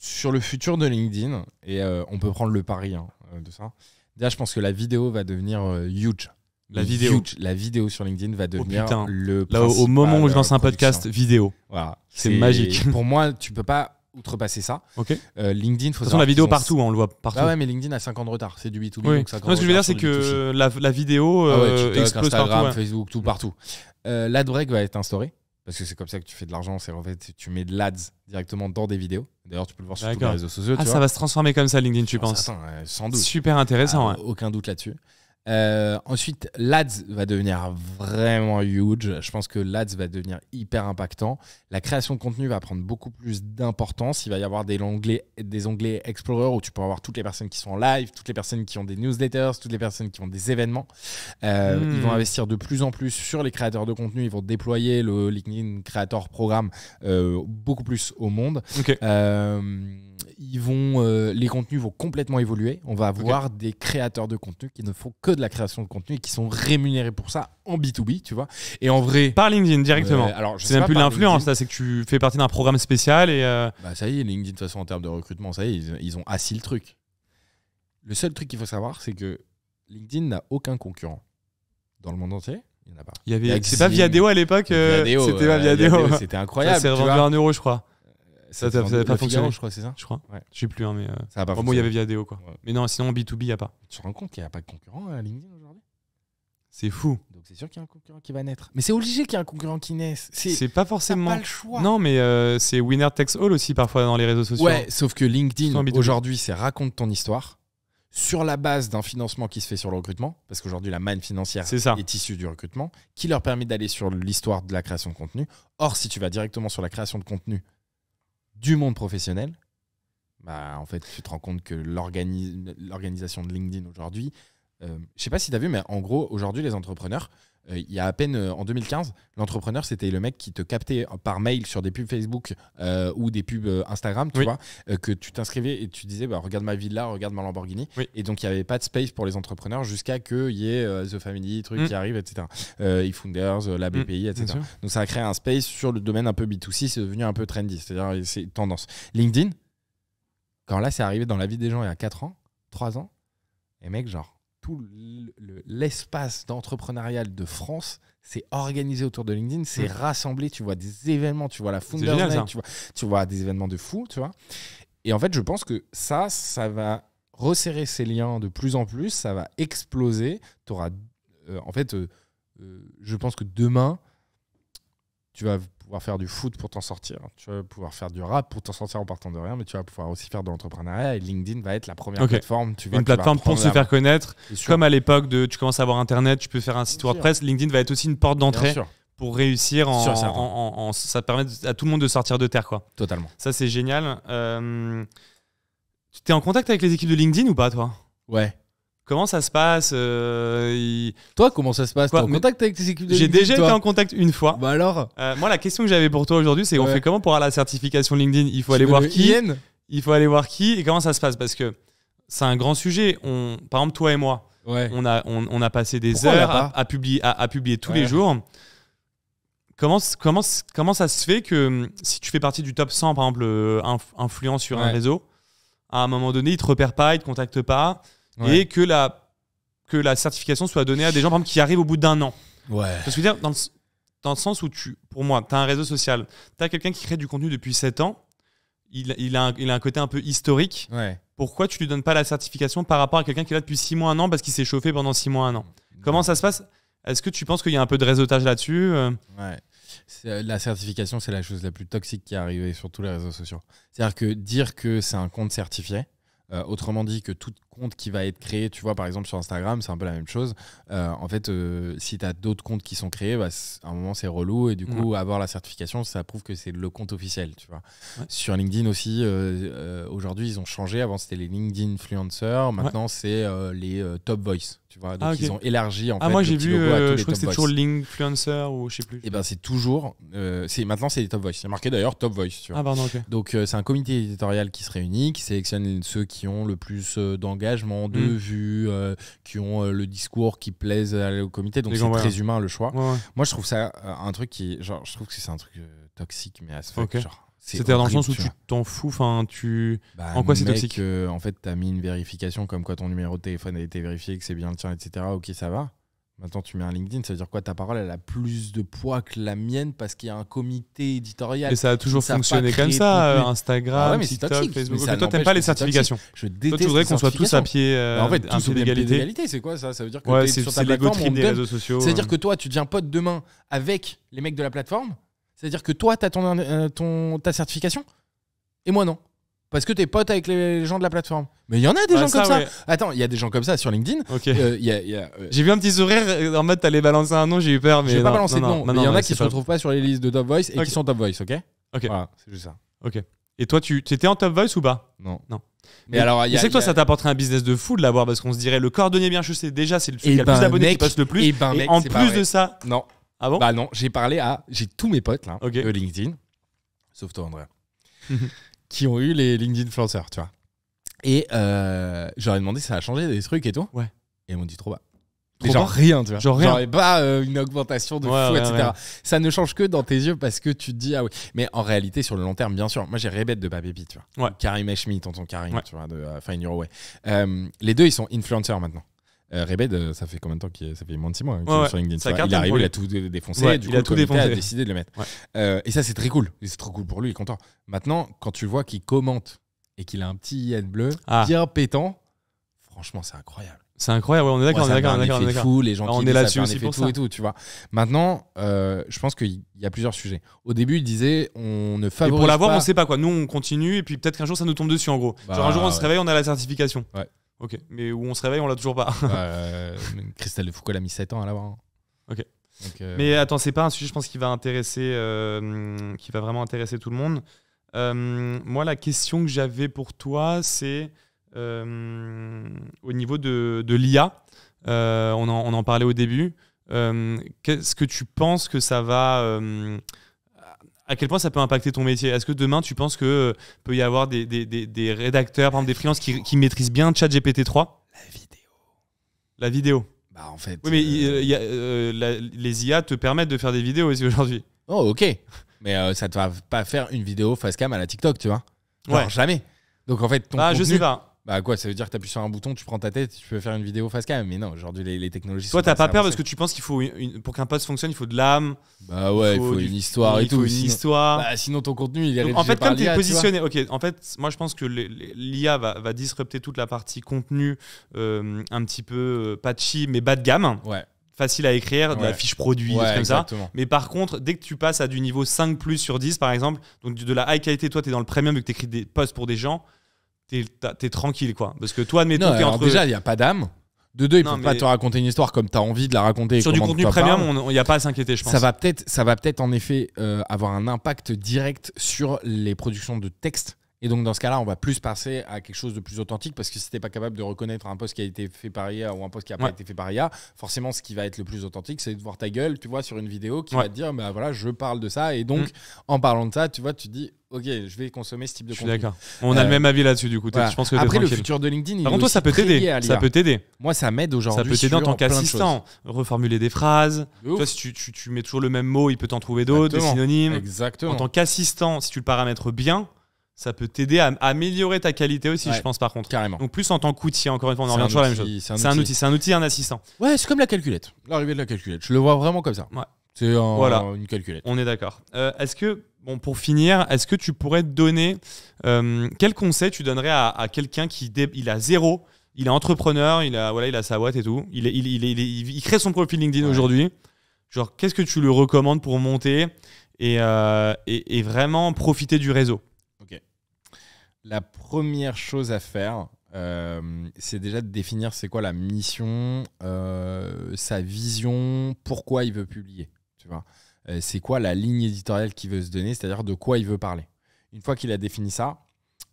Sur le futur de LinkedIn, et on peut prendre le pari de ça. Déjà, je pense que la vidéo va devenir huge. La vidéo sur LinkedIn va devenir le là, au moment où je lance un podcast vidéo. Voilà. C'est magique. Pour moi, tu peux pas outrepasser ça. LinkedIn, faut. De toute façon, la vidéo partout, on le voit partout. Ah ouais, mais LinkedIn a 5 ans de retard. C'est du B2B. Oui. Donc 5 ans ce que je veux dire, c'est que la vidéo explose Instagram, partout. Facebook, tout partout. L'ad-break va être instauré. Parce que c'est comme ça que tu fais de l'argent. C'est en fait, tu mets de l'ads directement dans des vidéos. D'ailleurs, tu peux le voir sur tous les réseaux sociaux. Ça va se transformer comme ça, LinkedIn, tu penses? Sans doute. Super intéressant. Aucun doute là-dessus. Ensuite, l'Ads va devenir vraiment huge. Je pense que l'Ads va devenir hyper impactant. La création de contenu va prendre beaucoup plus d'importance. Il va y avoir des onglets Explorer où tu peux avoir toutes les personnes qui sont en live, toutes les personnes qui ont des newsletters, toutes les personnes qui ont des événements. Ils vont investir de plus en plus sur les créateurs de contenu. Ils vont déployer le LinkedIn Creator Programme beaucoup plus au monde. les contenus vont complètement évoluer. On va avoir des créateurs de contenu qui ne font que de la création de contenu et qui sont rémunérés pour ça en B2B, tu vois. Et en vrai... Par LinkedIn, directement. C'est même plus l'influence, là, c'est que tu fais partie d'un programme spécial et... Bah ça y est, LinkedIn, de toute façon, en termes de recrutement, ça y est, ils ont assis le truc. Le seul truc qu'il faut savoir, c'est que LinkedIn n'a aucun concurrent. Dans le monde entier, il n'y en a pas. C'est pas Viadeo à l'époque C'était pas Viadeo. C'était incroyable. Ça s'est revendu à 1 euro, je crois. Ça n'a pas fonctionné, je crois, c'est ça. Je crois. Ouais. Je sais plus, hein, mais. Ça a pas il y avait Viadeo, quoi. Ouais. Mais non, sinon en B2B, il n'y a pas. Tu te rends compte qu'il n'y a pas de concurrent à LinkedIn aujourd'hui? C'est fou. Donc c'est sûr qu'il y a un concurrent qui va naître. Mais c'est obligé qu'il y ait un concurrent qui naisse. C'est pas forcément. T'as pas le choix. Non, mais c'est winner takes all aussi parfois dans les réseaux sociaux. Ouais, sauf que LinkedIn, aujourd'hui, c'est raconte ton histoire sur la base d'un financement qui se fait sur le recrutement, parce qu'aujourd'hui la manne financière est issue du recrutement, qui leur permet d'aller sur l'histoire de la création de contenu. Or, si tu vas directement sur la création de contenu du monde professionnel, bah en fait tu te rends compte que l'organisation de LinkedIn aujourd'hui, je sais pas si tu as vu, mais en gros aujourd'hui les entrepreneurs, il y a à peine en 2015, l'entrepreneur c'était le mec qui te captait par mail sur des pubs Facebook ou des pubs Instagram, tu vois, que tu t'inscrivais et tu disais bah, regarde ma villa, regarde ma Lamborghini, et donc il n'y avait pas de space pour les entrepreneurs jusqu'à qu'il y ait The Family, truc qui arrive, etc. eFounders, la BPI, etc. Donc ça a créé un space sur le domaine un peu B2C, c'est devenu un peu trendy, c'est-à-dire c'est tendance. LinkedIn, quand là c'est arrivé dans la vie des gens il y a 4 ans, 3 ans, et mec genre tout l'espace d'entrepreneurial de France s'est organisé autour de LinkedIn, c'est rassemblé, tu vois des événements, tu vois la Founders Night, tu vois des événements de fou, tu vois. Et en fait, je pense que ça va resserrer ces liens de plus en plus, ça va exploser. T'auras, en fait, je pense que demain, tu vas pouvoir faire du foot pour t'en sortir, tu vas pouvoir faire du rap pour t'en sortir en partant de rien, mais tu vas pouvoir aussi faire de l'entrepreneuriat et LinkedIn va être la première plateforme. Une plateforme pour se faire connaître, comme à l'époque de tu commences à avoir Internet, tu peux faire un site WordPress, LinkedIn va être aussi une porte d'entrée pour réussir. Ça permet à tout le monde de sortir de terre, quoi. Totalement. Ça, c'est génial. Tu es en contact avec les équipes de LinkedIn ou pas, toi? Ouais. Comment ça se passe Toi, comment ça se passe? T'es en contact avec tes équipes de LinkedIn? J'ai déjà été en contact une fois. Bah alors moi, la question que j'avais pour toi aujourd'hui, c'est on fait comment pour avoir la certification LinkedIn? Il faut aller voir qui? Il faut aller voir qui? Et comment ça se passe? Parce que c'est un grand sujet. Par exemple, toi et moi, on a passé des heures à publier tous les jours. Comment ça se fait que si tu fais partie du top 100, par exemple, influent sur un réseau, à un moment donné, ils ne te repèrent pas, ils ne te contactent pas, et que la certification soit donnée à des gens, par exemple, qui arrivent au bout d'1 an. Parce que dire, dans le sens où, pour moi, tu as un réseau social, tu as quelqu'un qui crée du contenu depuis 7 ans, il a un côté un peu historique. Pourquoi tu ne lui donnes pas la certification par rapport à quelqu'un qui est là depuis 6 mois, 1 an, parce qu'il s'est chauffé pendant 6 mois, 1 an? Comment ça se passe? Est-ce que tu penses qu'il y a un peu de réseautage là-dessus? La certification, c'est la chose la plus toxique qui est arrivée sur tous les réseaux sociaux. C'est-à-dire que dire que c'est un compte certifié, autrement dit que tout compte qui va être créé, tu vois par exemple sur Instagram, c'est un peu la même chose. En fait, si tu as d'autres comptes qui sont créés, à un moment c'est relou et du coup avoir la certification, ça prouve que c'est le compte officiel, tu vois. Sur LinkedIn aussi, aujourd'hui ils ont changé. Avant c'était les LinkedIn influencers, maintenant c'est les top voice. Tu vois, donc ils ont élargi en fait. Moi j'ai vu, je crois que c'était toujours l'influencer ou je sais plus. Et ben c'est toujours, maintenant c'est les top voice. C'est marqué d'ailleurs top voice. Tu vois. Donc c'est un comité éditorial qui se réunit, qui sélectionne ceux qui ont le plus d'engagement, de vues, qui ont le discours qui plaise au comité. Donc c'est très humain le choix. Moi je trouve ça un truc qui, genre, je trouve que c'est un truc toxique, mais à ce fuck, genre. C'est-à-dire dans le sens où tu t'en fous, en quoi c'est toxique? En fait, tu as mis une vérification comme quoi ton numéro de téléphone a été vérifié, que c'est bien le tien, etc. Ok, ça va. Maintenant, tu mets un LinkedIn, ça veut dire quoi? Ta parole, elle a plus de poids que la mienne parce qu'il y a un comité éditorial. Et ça a toujours fonctionné comme ça, Instagram, TikTok, Facebook. Toi, t'aimes pas les certifications. Je déteste. Toi, tu voudrais qu'on soit tous à pied d'égalité. C'est quoi ça? Ça veut dire que sur ta plateforme, des réseaux sociaux. C'est-à-dire que toi, tu deviens pote demain avec les mecs de la plateforme. C'est-à-dire que toi, tu as ta certification et moi non. Parce que t'es pote avec les gens de la plateforme. Mais il y en a des gens comme ça. Attends, il y a des gens comme ça sur LinkedIn. J'ai vu un petit sourire en mode t'allais balancer un nom, j'ai eu peur. Mais j'ai pas balancé de nom. Mais il y en a qui se retrouvent pas sur les listes de Top Voice et qui sont Top Voice, ok? Voilà, c'est juste ça. Ok. Et toi, tu étais en Top Voice ou pas? Non. Mais alors, c'est que toi, ça t'apporterait un business de fou de l'avoir, parce qu'on se dirait le cordonnier bien chaussé, déjà, c'est le truc qui a le plus d'abonnés, qui poste le plus. Et en plus de ça. Non. Ah bon? Bah non, j'ai tous mes potes là, de LinkedIn, sauf toi Andrea, qui ont eu les LinkedIn influencers, tu vois. Et j'aurais demandé si ça a changé des trucs et tout. Ouais. Et ils m'ont dit trop bas. Genre rien, tu vois. Genre pas une augmentation de fou, etc. Ouais. Ça ne change que dans tes yeux parce que tu te dis, ah oui. Mais en réalité, sur le long terme, bien sûr, moi j'ai Rebet de Papépi, tu vois. Ouais. Karim Eshmi, tonton Karim, tu vois, de Find Your Way. Les deux, ils sont influencers maintenant. Rebet, ça fait combien de temps ça fait moins de 6 mois qu'il est sur LinkedIn. Il est arrivé, il a tout défoncé. Du coup, le comité a décidé de le mettre. Et ça, c'est très cool. C'est trop cool pour lui, il est content. Maintenant, quand tu vois qu'il commente et qu'il a un petit IN bleu bien pétant, franchement, c'est incroyable. C'est incroyable, on est d'accord, on est d'accord. Fou, les gens qui est là-dessus aussi pour ça et tout, tu vois. Maintenant, je pense qu'il y a plusieurs sujets. Au début, il disait on ne favorise pas. Et pour l'avoir, on sait pas quoi. Nous, on continue et puis peut-être qu'un jour ça nous tombe dessus en gros. Genre un jour on se réveille, on a la certification. Ouais. Ok. Mais où on se réveille, on l'a toujours pas. Christelle de Foucault, elle a mis 7 ans à l'avoir. Ok. Donc, mais attends, c'est pas un sujet, je pense, qui va vraiment intéresser tout le monde. Moi, la question que j'avais pour toi, c'est au niveau de l'IA, on en parlait au début. Qu'est-ce que tu penses que ça va... à quel point ça peut impacter ton métier? Est-ce que demain, tu penses qu'il peut y avoir des rédacteurs, par exemple des freelances qui maîtrisent bien ChatGPT-3? La vidéo. Bah, en fait... Oui, mais les IA te permettent de faire des vidéos aussi aujourd'hui. Oh, ok. Mais ça ne va pas faire une vidéo face cam à la TikTok, tu vois. Genre, jamais. Donc en fait, ton contenu... je sais pas. Bah quoi, ça veut dire que tu appuies sur un bouton, tu prends ta tête, tu peux faire une vidéo face cam. Mais non, aujourd'hui les technologies Toi, t'as pas peur parce que tu penses qu'il faut pour qu'un post fonctionne, il faut de l'âme. Bah ouais, il faut une histoire et tout. Histoire. Sinon ton contenu il est rédigé en fait, par comme l'IA, t'es positionné, ok. En fait, moi je pense que l'IA va disrupter toute la partie contenu, un petit peu patchy mais bas de gamme. Ouais. Facile à écrire, de la fiche produit, comme ça. Mais par contre, dès que tu passes à du niveau 5+ sur 10 par exemple, donc de la high qualité, toi t'es dans le premium vu que t'écris des posts pour des gens. T'es tranquille quoi, parce que toi admettons t'es entre... déjà il n'y a pas d'âme, de deux il ne peut pas te raconter une histoire comme tu as envie de la raconter sur du contenu premium. Il n'y a pas à s'inquiéter, je pense. Ça va peut-être en effet avoir un impact direct sur les productions de texte. Et donc dans ce cas-là, on va plus passer à quelque chose de plus authentique parce que si t'es pas capable de reconnaître un post qui a été fait par IA ou un post qui n'a pas été fait par IA, forcément ce qui va être le plus authentique, c'est de voir ta gueule, tu vois, sur une vidéo qui va te dire, bah voilà, je parle de ça. Et donc en parlant de ça, tu vois, tu te dis, ok, je vais consommer ce type de contenu. Je suis d'accord. On a le même avis là-dessus du coup. Voilà. Je pense que après le futur de LinkedIn, par contre, toi, ça peut t'aider. Ça peut t'aider. Moi, ça m'aide aujourd'hui. Ça peut t'aider en tant qu'assistant. Reformuler des phrases. Tu vois, si tu mets toujours le même mot, il peut t'en trouver d'autres, des synonymes. Exactement. En tant qu'assistant, si tu le paramètres bien, ça peut t'aider à améliorer ta qualité aussi, je pense, par contre. Carrément. Donc plus en tant qu'outil, encore une fois, on en revient toujours à la même chose. C'est un outil, un assistant. Ouais, c'est comme la calculette. L'arrivée de la calculette. Je le vois vraiment comme ça. Ouais. C'est une calculette. On est d'accord. Est-ce que, pour finir, est-ce que tu pourrais te donner quel conseil tu donnerais à quelqu'un il a zéro, il est entrepreneur, il a sa boîte et tout, il crée son profil LinkedIn aujourd'hui. Genre, qu'est-ce que tu lui recommandes pour monter et vraiment profiter du réseau? La première chose à faire, c'est déjà de définir c'est quoi la mission, sa vision, pourquoi il veut publier. Tu vois, c'est quoi la ligne éditoriale qu'il veut se donner, c'est-à-dire de quoi il veut parler. Une fois qu'il a défini ça,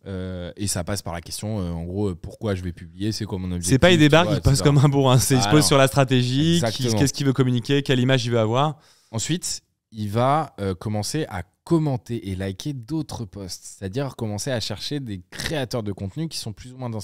et ça passe par la question, en gros, pourquoi je vais publier, c'est quoi mon objectif. C'est pas il débarque, il passe comme un bourrin. Il se pose sur la stratégie, qu'est-ce qu'il veut communiquer, quelle image il veut avoir. Ensuite, il va commencer à commenter et liker d'autres posts, c'est-à-dire commencer à chercher des créateurs de contenu qui sont plus ou moins dans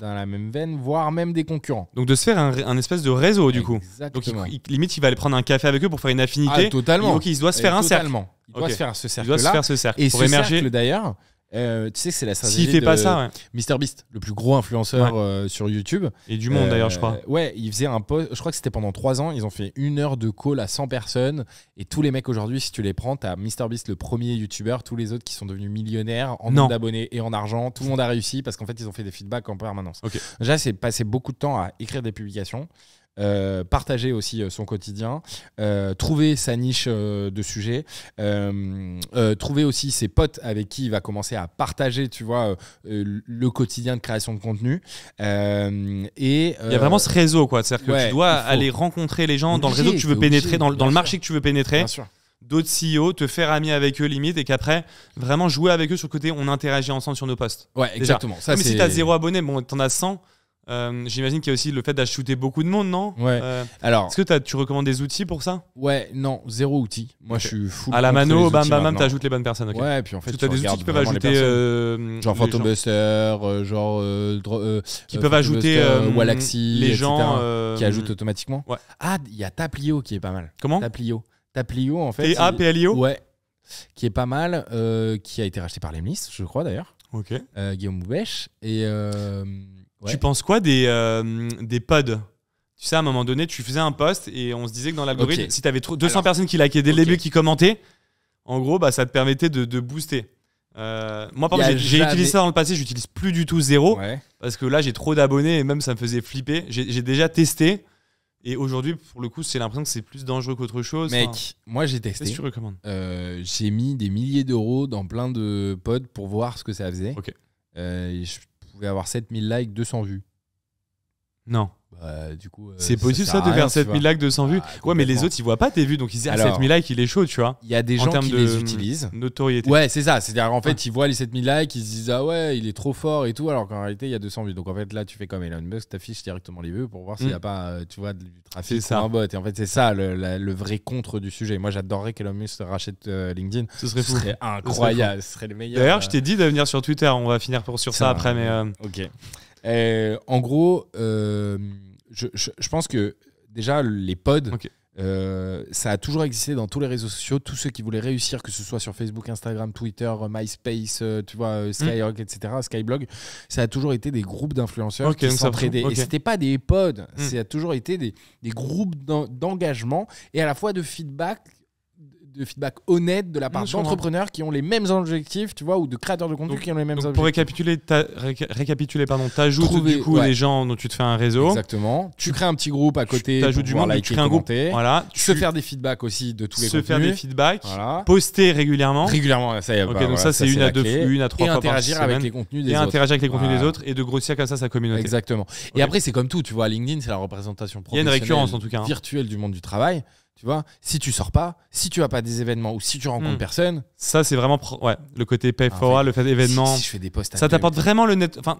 la même veine, voire même des concurrents. Donc de se faire un espèce de réseau du coup. Exactement. Donc limite il va aller prendre un café avec eux pour faire une affinité. Ah, totalement. Donc il doit se faire un cercle. Il doit se faire ce cercle-là. Il doit se faire ce cercle. Et pour ce émerger. cercle d'ailleurs, tu sais que c'est la stratégie S'il fait pas ça, MrBeast, le plus gros influenceur sur YouTube. Et du monde d'ailleurs, je crois. Ouais, il faisait un post, je crois que c'était pendant 3 ans, ils ont fait 1 heure de call à 100 personnes. Et tous les mecs aujourd'hui, si tu les prends, t'as MrBeast, le premier YouTuber, tous les autres qui sont devenus millionnaires en nombre d'abonnés et en argent. Tout le monde a réussi parce qu'en fait, ils ont fait des feedbacks en permanence. Déjà, c'est passé beaucoup de temps à écrire des publications. Partager aussi son quotidien, trouver sa niche de sujet, trouver aussi ses potes avec qui il va commencer à partager, tu vois, le quotidien de création de contenu. Et il y a vraiment ce réseau, quoi. C'est-à-dire que tu dois aller rencontrer les gens dans le réseau que tu veux pénétrer, dans le marché que tu veux pénétrer. Bien sûr. D'autres CEO, te faire ami avec eux limite et qu'après vraiment jouer avec eux sur le côté on interagit ensemble sur nos posts. Ouais, exactement. Ça, mais si t'as 0 abonné, bon t'en as 100. J'imagine qu'il y a aussi le fait d'ajouter beaucoup de monde, non? Ouais. Alors, est-ce que tu recommandes des outils pour ça? Ouais, non, zéro outil. Moi, je suis full. À la mano, bam, bam, bam, t'ajoutes les bonnes personnes. Okay. Ouais, puis en fait, tu as des outils qui peuvent ajouter. Genre Phantombuster, qui peuvent ajouter Wallaxy, les gens. Qui ajoutent automatiquement. Ouais. Ah, il y a Taplio qui est pas mal. Comment? Taplio, en fait. T-A-P-L-I-O? Ouais. Qui est pas mal, qui a été racheté par Lemlis, je crois d'ailleurs. Ok. Guillaume Boubèche. Et. Ouais. Tu penses quoi des pods? Tu sais, à un moment donné, tu faisais un post et on se disait que dans l'algorithme, si tu avais 200 personnes qui likaient dès le début, qui commentaient, en gros, bah, ça te permettait de booster. Moi, par exemple, j'ai utilisé ça dans le passé, j'utilise plus du tout zéro, parce que là, j'ai trop d'abonnés et même ça me faisait flipper. J'ai déjà testé et aujourd'hui, pour le coup, c'est l'impression que c'est plus dangereux qu'autre chose. Mec, moi, j'ai testé. Qu'est-ce que tu recommandes? J'ai mis des milliers d'euros dans plein de pods pour voir ce que ça faisait. Ok. Je pouvais avoir 7000 likes, 200 vues. Non. Bah, du coup, c'est possible ça de faire 7000 likes, 200 vues? Ouais, mais les autres ils voient pas tes vues, donc ils disent 7000 likes, il est chaud, tu vois. Il y a des gens qui les utilisent. Notoriété. Ouais, c'est ça. C'est-à-dire en fait, ils voient les 7000 likes, ils se disent ah ouais, il est trop fort et tout, alors qu'en réalité, il y a 200 vues. Donc en fait, là, tu fais comme Elon Musk, t'affiches directement les vues pour voir s'il n'y a pas, tu vois, du trafic sur un bot. Et en fait, c'est ça le vrai contre du sujet. Moi, j'adorerais qu'Elon Musk rachète LinkedIn. Ce serait fou. Ce serait incroyable. Ce serait le meilleur. D'ailleurs, je t'ai dit de venir sur Twitter. On va finir sur ça après, mais. Ok. En gros. Je pense que déjà les pods, ça a toujours existé dans tous les réseaux sociaux. Tous ceux qui voulaient réussir, que ce soit sur Facebook, Instagram, Twitter, MySpace, tu vois, Skyrock, etc., Skyblog, ça a toujours été des groupes d'influenceurs qui s'entraidaient. Et c'était pas des pods, ça a toujours été des groupes d'engagement et à la fois de feedback honnête de la part d'entrepreneurs qui ont les mêmes objectifs, tu vois, ou de créateurs de contenu qui ont les mêmes objectifs. Pour récapituler, t'ajoutes du coup les gens dont tu te fais un réseau. Exactement. Tu crées un petit groupe à côté. T'ajoutes du monde, tu crées un groupe. Voilà. Tu peux faire des feedbacks aussi de tous les contenus. Se faire des feedbacks. Voilà. Poster régulièrement. Ça y est. Ok, donc ça c'est une à 3 fois. Et interagir avec les contenus des autres. Et interagir avec les contenus des autres et de grossir comme ça sa communauté. Exactement. Et après c'est comme tout, tu vois, LinkedIn c'est la représentation professionnelle. Il y a une récurrence en tout cas. Virtuelle du monde du travail. Tu vois, si tu sors pas, si tu vas pas à des événements ou si tu rencontres personne, ça c'est vraiment le côté pay for, le fait événement. Si je fais des posts, ça t'apporte vraiment le net. Enfin,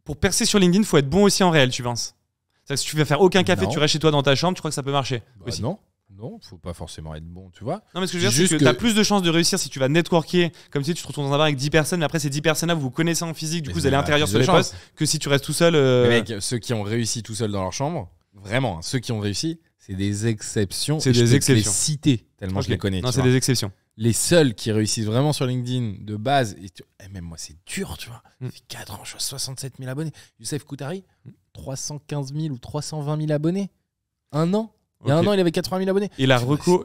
pour percer sur LinkedIn, faut être bon aussi en réel, tu penses? C'est-à-dire que si tu vas faire aucun café, tu restes chez toi dans ta chambre, tu crois que ça peut marcher aussi? Non, faut pas forcément être bon, tu vois. Non, mais ce que je veux dire, c'est que t'as plus de chances de réussir si tu vas networker, comme si tu te retrouves dans un bar avec 10 personnes, mais après ces 10 personnes-là, vous vous connaissez en physique, du coup vous allez interagir sur les posts, que si tu restes tout seul. Mais mec, ceux qui ont réussi tout seuls dans leur chambre, vraiment, ceux qui ont réussi. C'est des exceptions. C'est des exceptions. Je les citer tellement je les connais. Non, c'est des exceptions. Les seuls qui réussissent vraiment sur LinkedIn de base, et même moi c'est dur, tu vois. Ça fait 4 ans, je suis à 67 000 abonnés. Youssef Koutari, 315 000 ou 320 000 abonnés. Un an. Il y a un an, il avait 80 000 abonnés. Et la reco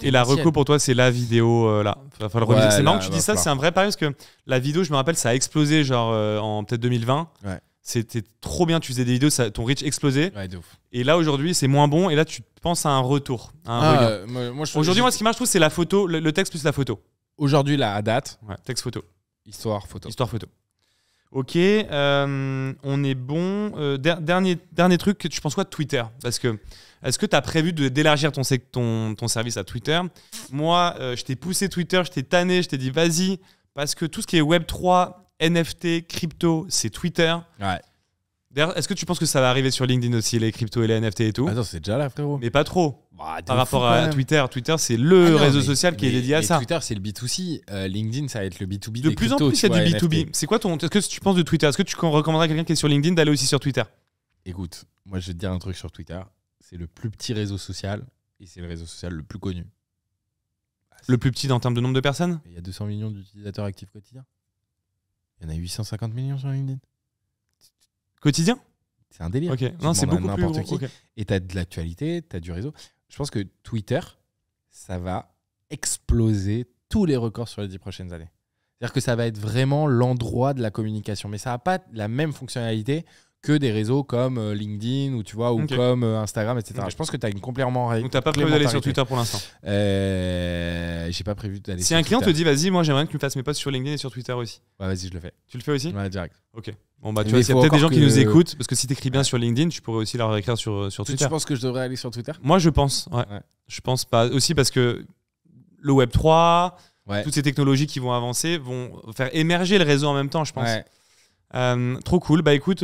pour toi, c'est la vidéo là. C'est marrant que tu dis ça, c'est un vrai pari parce que la vidéo, je me rappelle, ça a explosé genre en peut-être 2020. Ouais. C'était trop bien, tu faisais des vidéos, ton reach explosait. Ouais, de ouf. Et là, aujourd'hui, c'est moins bon. Et là, tu penses à un retour. Aujourd'hui, moi, ce qui marche, je trouve, c'est la photo, le texte plus la photo. Aujourd'hui, là, à date. Ouais, texte photo. Histoire photo. Ok, on est bon. Dernier truc, tu penses quoi de Twitter? Parce que, est-ce que tu as prévu d'élargir ton service à Twitter? Moi, je t'ai poussé Twitter, je t'ai tanné, je t'ai dit vas-y. Parce que tout ce qui est Web3, NFT, crypto, c'est Twitter. Ouais. D'ailleurs, est-ce que tu penses que ça va arriver sur LinkedIn aussi, les cryptos et les NFT et tout? Attends, c'est déjà là, frérot. Mais pas trop. Par rapport à Twitter. Twitter, c'est le réseau social qui est dédié à ça. Twitter, c'est le B2C. LinkedIn, ça va être le B2B. De plus en plus, il y a du B2B. C'est quoi est-ce que tu penses de Twitter? Est-ce que tu recommanderais à quelqu'un qui est sur LinkedIn d'aller aussi sur Twitter? Écoute, moi, je vais te dire un truc sur Twitter. C'est le plus petit réseau social et c'est le réseau social le plus connu. Le plus petit en termes de nombre de personnes? Il y a 200 millions d'utilisateurs actifs quotidiens. Il y en a 850 millions sur LinkedIn. Quotidien? C'est un délire. Okay. Non, c'est beaucoup plus gros. Okay. Et tu as de l'actualité, tu as du réseau. Je pense que Twitter, ça va exploser tous les records sur les 10 prochaines années. C'est-à-dire que ça va être vraiment l'endroit de la communication. Mais ça n'a pas la même fonctionnalité que des réseaux comme LinkedIn ou, tu vois, ou comme Instagram, etc. Je pense que tu as une complémentarité. Donc, tu n'as pas prévu d'aller sur Twitter pour l'instant? J'ai pas prévu d'aller sur Twitter. Si un client te dit, vas-y, moi j'aimerais que tu me fasses mes posts sur LinkedIn et sur Twitter aussi. Ouais, vas-y, je le fais. Tu le fais aussi? Ouais, direct. Ok. Bon, bah, tu vois, il y a peut-être des gens qui nous écoutent parce que si tu écris bien sur LinkedIn, tu pourrais aussi leur écrire sur Twitter. Tu penses que je devrais aller sur Twitter? Moi, je pense. Ouais. Je pense pas. Aussi parce que le Web3, toutes ces technologies qui vont avancer vont faire émerger le réseau en même temps, je pense. Trop cool. Bah écoute.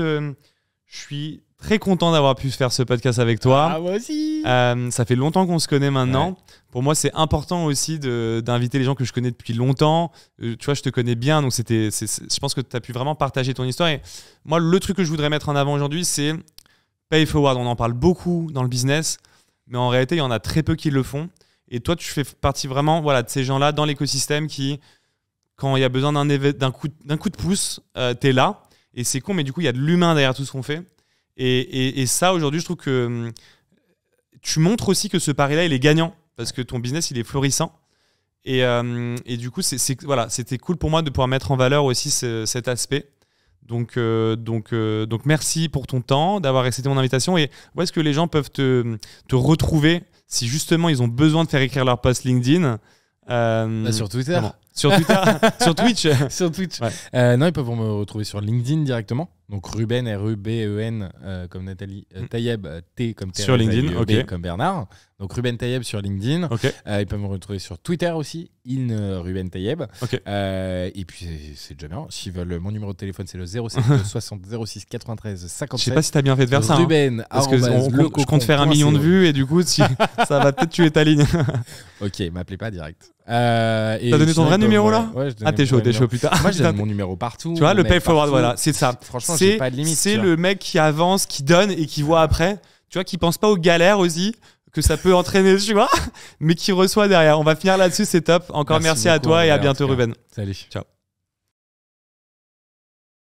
Je suis Très content d'avoir pu faire ce podcast avec toi. Moi aussi. Ça fait longtemps qu'on se connaît maintenant. Ouais. Pour moi, c'est important aussi d'inviter les gens que je connais depuis longtemps. Tu vois, je te connais bien, donc je pense que tu as pu vraiment partager ton histoire. Et moi, le truc que je voudrais mettre en avant aujourd'hui, c'est Pay Forward. On en parle beaucoup dans le business, mais en réalité, il y en a très peu qui le font. Et toi, tu fais partie vraiment de ces gens-là dans l'écosystème qui, quand il y a besoin d'un coup de pouce, tu es là. Et c'est con, mais du coup, il y a de l'humain derrière tout ce qu'on fait. Et ça, aujourd'hui, je trouve que tu montres aussi que ce pari-là, il est gagnant parce que ton business, il est florissant. Et du coup, c'était cool pour moi de pouvoir mettre en valeur aussi cet aspect. Donc, merci pour ton temps, d'avoir accepté mon invitation. Et où est-ce que les gens peuvent te retrouver si justement ils ont besoin de faire écrire leur post LinkedIn sur Twitter. Sur Twitter, sur Twitch. Sur Twitch. Ouais. Non, ils peuvent me retrouver sur LinkedIn directement. Donc Ruben, R-U-B-E-N, comme Nathalie. Tayeb, T comme Thérèse. Sur LinkedIn, ok. Comme Bernard. Donc Ruben Tayeb sur LinkedIn. Okay. Ils peuvent me retrouver sur Twitter aussi, Ruben Tayeb. Okay. Et puis c'est déjà bien. S'ils veulent, mon numéro de téléphone, c'est le 07 60 06 93 57. Je sais pas si t'as bien fait de faire ça. Ruben, parce que je compte faire 1 million de vues et du coup, ça va peut-être tuer ta ligne. Ok, m'appelez pas direct. T'as donné ton vrai numéro là? Ouais, t'es chaud putain. Moi, je donne mon numéro partout. Tu vois, le Pay Forward, voilà, c'est ça. Franchement, j'ai pas de limite. C'est le mec qui avance, qui donne et qui voit après. Tu vois, qui pense pas aux galères aussi que ça peut entraîner, tu vois, mais qui reçoit derrière. On va finir là-dessus, c'est top. Encore merci à toi et à bientôt, Ruben. Salut. Ciao.